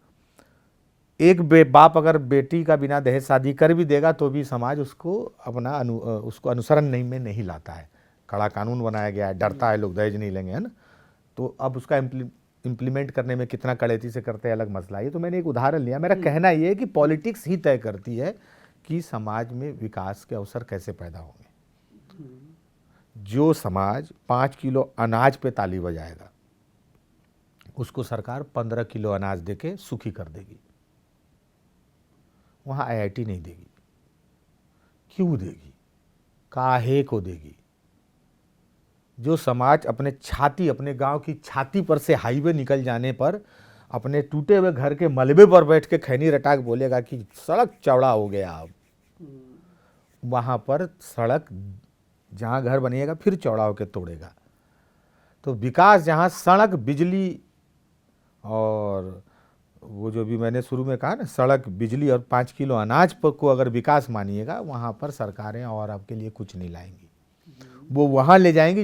एक बाप अगर बेटी का बिना दहेज शादी कर भी देगा तो भी समाज उसको अपना उसको अनुसरण नहीं लाता है। कड़ा कानून बनाया गया है, डरता है लोग, दहेज नहीं लेंगे, है ना। तो अब उसका इम्प्लीमेंट करने में कितना कड़ेती से करते हैं अलग मसला है। ये तो मैंने एक उदाहरण लिया। मेरा कहना ये है कि पॉलिटिक्स ही तय करती है कि समाज में विकास के अवसर कैसे पैदा होंगे। जो समाज 5 किलो अनाज पे ताली बजाएगा, उसको सरकार 15 किलो अनाज देके सुखी कर देगी। वहाँ IIT नहीं देगी। क्यों देगी? काहे को देगी? जो समाज अपने गांव की छाती पर से हाईवे निकल जाने पर अपने टूटे हुए घर के मलबे पर बैठ के खैनी रटाक बोलेगा कि सड़क चौड़ा हो गया, अब वहाँ पर सड़क जहाँ घर बनेगा फिर चौड़ा होकर तोड़ेगा। तो विकास जहाँ सड़क, बिजली और वो जो भी मैंने शुरू में कहा ना, सड़क, बिजली और 5 किलो अनाज पर को अगर विकास मानिएगा, वहाँ पर सरकारें और आपके लिए कुछ नहीं लाएंगी। वो वहाँ ले जाएंगी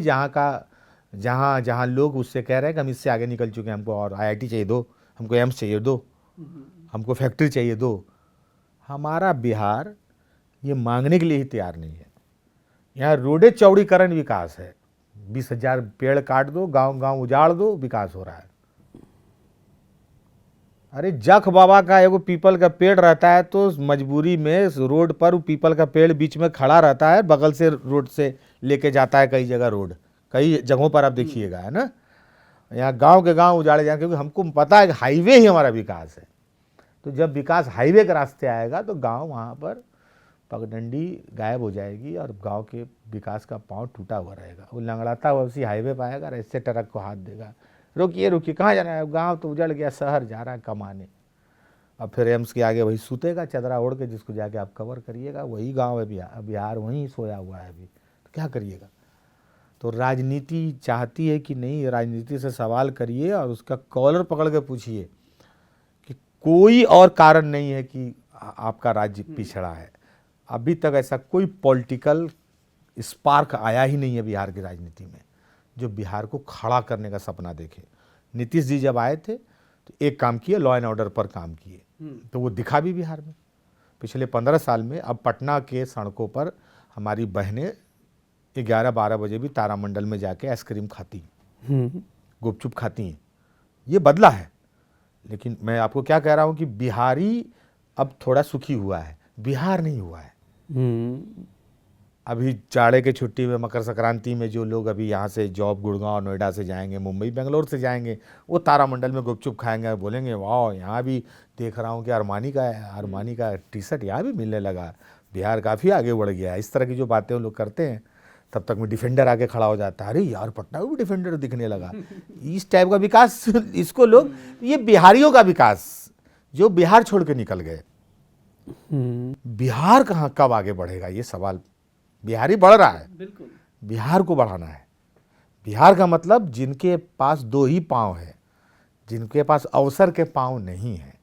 जहाँ लोग उससे कह रहे हैं कि हम इससे आगे निकल चुके हैं, हमको और IIT चाहिए दो, हमको एम्स चाहिए दो, हमको फैक्ट्री चाहिए दो। हमारा बिहार ये मांगने के लिए ही तैयार नहीं है। यहाँ रोडे चौड़ीकरण विकास है, 20,000 पेड़ काट दो, गांव गांव उजाड़ दो, विकास हो रहा है। अरे जख बाबा का एगो पीपल का पेड़ रहता है तो मजबूरी में रोड पर वो पीपल का पेड़ बीच में खड़ा रहता है, बगल से रोड से लेके जाता है कई जगह रोड, कई जगहों पर आप देखिएगा, है ना। यहाँ गांव के गांव उजाड़े जाए, क्योंकि हमको पता है कि हाईवे ही हमारा विकास है। तो जब विकास हाईवे के रास्ते आएगा तो गांव वहाँ पर पगडंडी गायब हो जाएगी और गांव के विकास का पांव टूटा हुआ रहेगा। वो लंगड़ाता हुआ उसी हाईवे पर आएगा और ऐसे ट्रक को हाथ देगा, रुकिए रुकिए, कहाँ जाना है? गांव तो उजड़ गया, शहर जा रहा है कमाने। अब फिर एम्स के आगे वही सूतेगा चदरा ओढ़ के, जिसको जाके आप कवर करिएगा। वही गांव है बिहार वहीं सोया हुआ है अभी, तो क्या करिएगा? तो राजनीति चाहती है कि नहीं, राजनीति से सवाल करिए और उसका कॉलर पकड़ के पूछिए कि कोई और कारण नहीं है कि आपका राज्य पिछड़ा है। अभी तक ऐसा कोई पॉलिटिकल स्पार्क आया ही नहीं है बिहार की राजनीति में जो बिहार को खड़ा करने का सपना देखे। नीतीश जी जब आए थे तो एक काम किए, लॉ एंड ऑर्डर पर काम किए, तो वो दिखा भी बिहार में पिछले 15 साल में। अब पटना के सड़कों पर हमारी बहनें 11-12 बजे भी तारामंडल में जाके आइसक्रीम खाती, गुपचुप खाती हैं। ये बदला है। लेकिन मैं आपको क्या कह रहा हूँ कि बिहारी अब थोड़ा सुखी हुआ है, बिहार नहीं हुआ है। अभी जाड़े के छुट्टी में, मकर संक्रांति में जो लोग अभी यहाँ से जॉब गुड़गांव नोएडा से जाएंगे, मुंबई बेंगलोर से जाएंगे, वो तारामंडल में गुपचुप खाएंगे, बोलेंगे वाह, यहाँ भी देख रहा हूँ कि अरमानी का टी-शर्ट यहाँ भी मिलने लगा, बिहार काफ़ी आगे बढ़ गया है। इस तरह की जो बातें वो लोग करते हैं, तब तक में डिफेंडर आके खड़ा हो जाता है, अरे यार पटना में भी डिफेंडर दिखने लगा। इस टाइप का विकास इसको लोग, ये बिहारियों का विकास जो बिहार छोड़ के निकल गए। बिहार कहाँ कब आगे बढ़ेगा, ये सवाल। बिहारी बढ़ रहा है, बिल्कुल बिहार को बढ़ाना है। बिहार का मतलब जिनके पास 2 ही पाँव है, जिनके पास अवसर के पाँव नहीं है,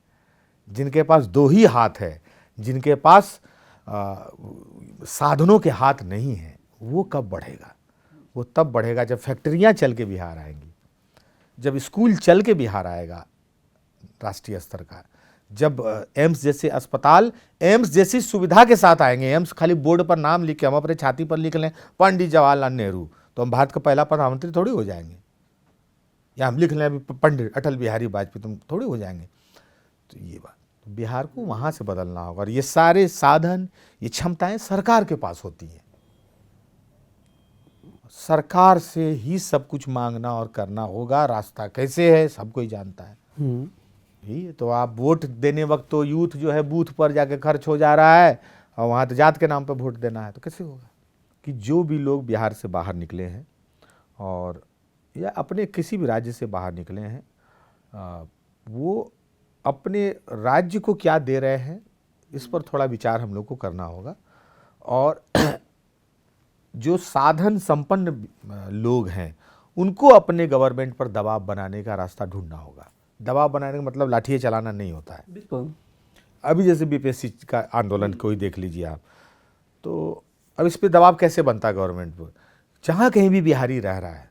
जिनके पास 2 ही हाथ है, जिनके पास साधनों के हाथ नहीं है, वो कब बढ़ेगा? वो तब बढ़ेगा जब फैक्ट्रियां चल के बिहार आएंगी, जब स्कूल चल के बिहार आएगा राष्ट्रीय स्तर का, जब एम्स जैसे अस्पताल, एम्स जैसी सुविधा के साथ आएंगे। एम्स खाली बोर्ड पर नाम लिख के, हम अपने छाती पर लिख लें पंडित जवाहरलाल नेहरू, तो हम भारत का पहला प्रधानमंत्री थोड़ी हो जाएंगे, या हम लिख लें अभी पंडित अटल बिहारी वाजपेयी, तुम थोड़ी हो जाएंगे। तो ये बात, तो बिहार को वहाँ से बदलना होगा, और ये सारे साधन, ये क्षमताएं सरकार के पास होती हैं। सरकार से ही सब कुछ मांगना और करना होगा। रास्ता कैसे है सब कोई जानता है। ही तो आप वोट देने वक्त तो यूथ जो है बूथ पर जाके खर्च हो जा रहा है, और वहाँ तो जात के नाम पर वोट देना है, तो कैसे होगा। कि जो भी लोग बिहार से बाहर निकले हैं और या अपने किसी भी राज्य से बाहर निकले हैं, वो अपने राज्य को क्या दे रहे हैं इस पर थोड़ा विचार हम लोग को करना होगा। और जो साधन संपन्न लोग हैं उनको अपने गवर्नमेंट पर दबाव बनाने का रास्ता ढूंढना होगा। दबाव बनाने का मतलब लाठियाँ चलाना नहीं होता है। बिल्कुल। अभी जैसे बीपीएससी का आंदोलन कोई देख लीजिए आप, तो अब इस पे दबाव कैसे बनता है गवर्नमेंट पर। जहाँ कहीं भी बिहारी रह रहा है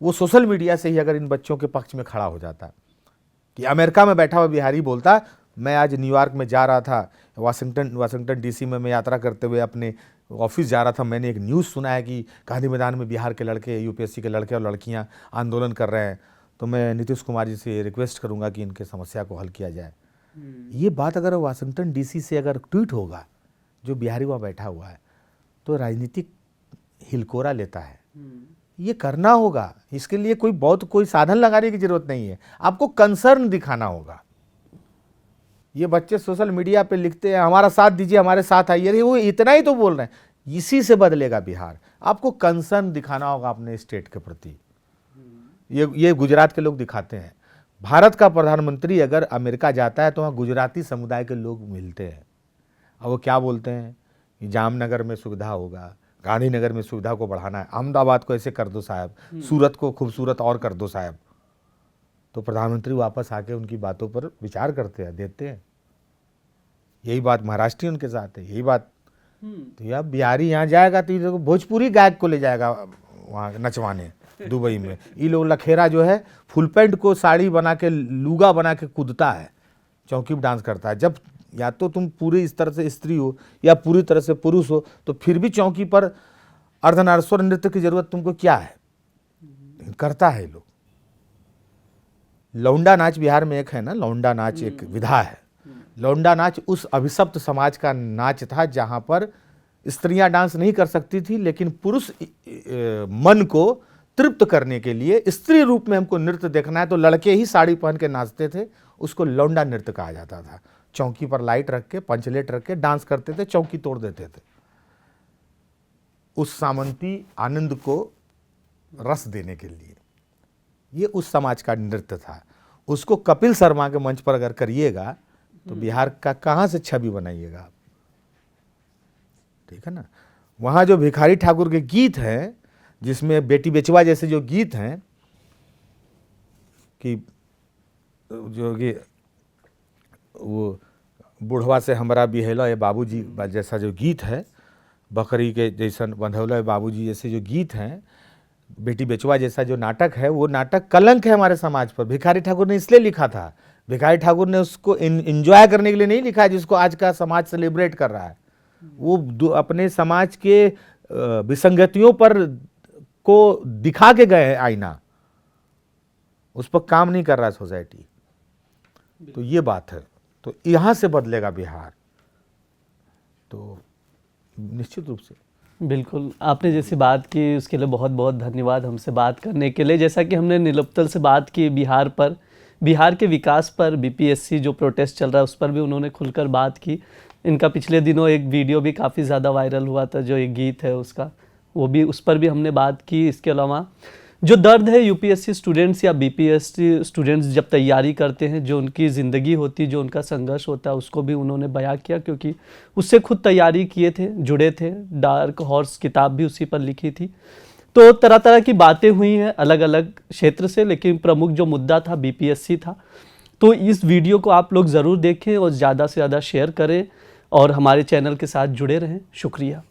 वो सोशल मीडिया से ही अगर इन बच्चों के पक्ष में खड़ा हो जाता है, कि अमेरिका में बैठा हुआ बिहारी बोलता है मैं आज न्यूयॉर्क में जा रहा था, वाशिंगटन डीसी में मैं यात्रा करते हुए अपने ऑफिस जा रहा था, मैंने एक न्यूज़ सुना है कि गांधी मैदान में बिहार के लड़के, यूपीएससी के लड़के और लड़कियां आंदोलन कर रहे हैं, तो मैं नीतीश कुमार जी से रिक्वेस्ट करूंगा कि इनके समस्या को हल किया जाए। ये बात अगर वाशिंगटन डीसी से अगर ट्वीट होगा, जो बिहारी वहाँ बैठा हुआ है, तो राजनीतिक हिलकोरा लेता है। ये करना होगा, इसके लिए कोई साधन लगाने की जरूरत नहीं है, आपको कंसर्न दिखाना होगा। ये बच्चे सोशल मीडिया पे लिखते हैं हमारा साथ दीजिए, हमारे साथ आइए, वो इतना ही तो बोल रहे हैं। इसी से बदलेगा बिहार। आपको कंसर्न दिखाना होगा अपने स्टेट के प्रति। ये गुजरात के लोग दिखाते हैं। भारत का प्रधानमंत्री अगर अमेरिका जाता है तो वहाँ गुजराती समुदाय के लोग मिलते हैं, और वो क्या बोलते हैं, जामनगर में सुविधा होगा, गांधीनगर में सुविधा को बढ़ाना है, अहमदाबाद को ऐसे कर दो साहब, सूरत को खूबसूरत और कर दो साहब। तो प्रधानमंत्री वापस आके उनकी बातों पर विचार करते हैं, देते हैं। यही बात महाराष्ट्र उनके साथ है, यही बात। तो यार बिहारी यहाँ जाएगा तो ये भोजपुरी गायक को ले जाएगा वहाँ नचवाने दुबई में। ये लोग लखेरा जो है फुल पैंट को साड़ी बना के, लूगा बना के कूदता है, चौकी पर डांस करता है। जब या तो तुम पूरी इस तरह से स्त्री हो या पूरी तरह से पुरुष हो, तो फिर भी चौकी पर अर्धनारीश्वर नृत्य की जरूरत तुमको क्या है, करता है लोग। लौंडा नाच बिहार में एक है ना, लौंडा नाच एक विधा है। लौंडा नाच उस अभिशप्त समाज का नाच था जहां पर स्त्रियां डांस नहीं कर सकती थी, लेकिन पुरुष मन को तृप्त करने के लिए स्त्री रूप में हमको नृत्य देखना है तो लड़के ही साड़ी पहन के नाचते थे। उसको लौंडा नृत्य कहा जाता था। चौकी पर लाइट रख के, पंचलेट रख के डांस करते थे, चौकी तोड़ देते थे। उस सामंती आनंद को रस देने के लिए ये उस समाज का नृत्य था। उसको कपिल शर्मा के मंच पर अगर करिएगा तो बिहार का कहाँ से छवि बनाइएगा आप, ठीक है ना। वहाँ जो भिखारी ठाकुर के गीत हैं, जिसमें बेटी बेचवा जैसे जो गीत हैं, कि जो कि वो बुढ़वा से हमरा बिहेलो ये बाबूजी जैसा जो गीत है, बकरी के जैसन बंधौलो ये बाबूजी जैसे जो गीत हैं, बेटी बेचवा जैसा जो नाटक है, वो नाटक कलंक है हमारे समाज पर। भिखारी ठाकुर ने इसलिए लिखा था, भिखारी ठाकुर ने उसको एंजॉय करने के लिए नहीं लिखा है, जिसको आज का समाज सेलिब्रेट कर रहा है। वो अपने समाज के विसंगतियों पर को दिखा के गए हैं आईना, उस पर काम नहीं कर रहा है सोसाइटी। तो ये बात है, तो यहाँ से बदलेगा बिहार तो निश्चित रूप से। बिल्कुल, आपने जैसी बात की उसके लिए बहुत बहुत धन्यवाद हमसे बात करने के लिए। जैसा कि हमने नीलोत्पल से बात की बिहार पर, बिहार के विकास पर, बीपीएससी जो प्रोटेस्ट चल रहा है उस पर भी उन्होंने खुलकर बात की। इनका पिछले दिनों एक वीडियो भी काफ़ी ज़्यादा वायरल हुआ था, जो एक गीत है उसका, वो भी, उस पर भी हमने बात की। इसके अलावा जो दर्द है यूपीएससी स्टूडेंट्स या बीपीएससी स्टूडेंट्स जब तैयारी करते हैं, जो उनकी ज़िंदगी होती, जो उनका संघर्ष होता है, उसको भी उन्होंने बयां किया, क्योंकि उससे खुद तैयारी किए थे, जुड़े थे। डार्क हॉर्स किताब भी उसी पर लिखी थी। तो तरह तरह की बातें हुई हैं अलग अलग क्षेत्र से, लेकिन प्रमुख जो मुद्दा था बीपीएससी था। तो इस वीडियो को आप लोग ज़रूर देखें और ज़्यादा से ज़्यादा शेयर करें और हमारे चैनल के साथ जुड़े रहें। शुक्रिया।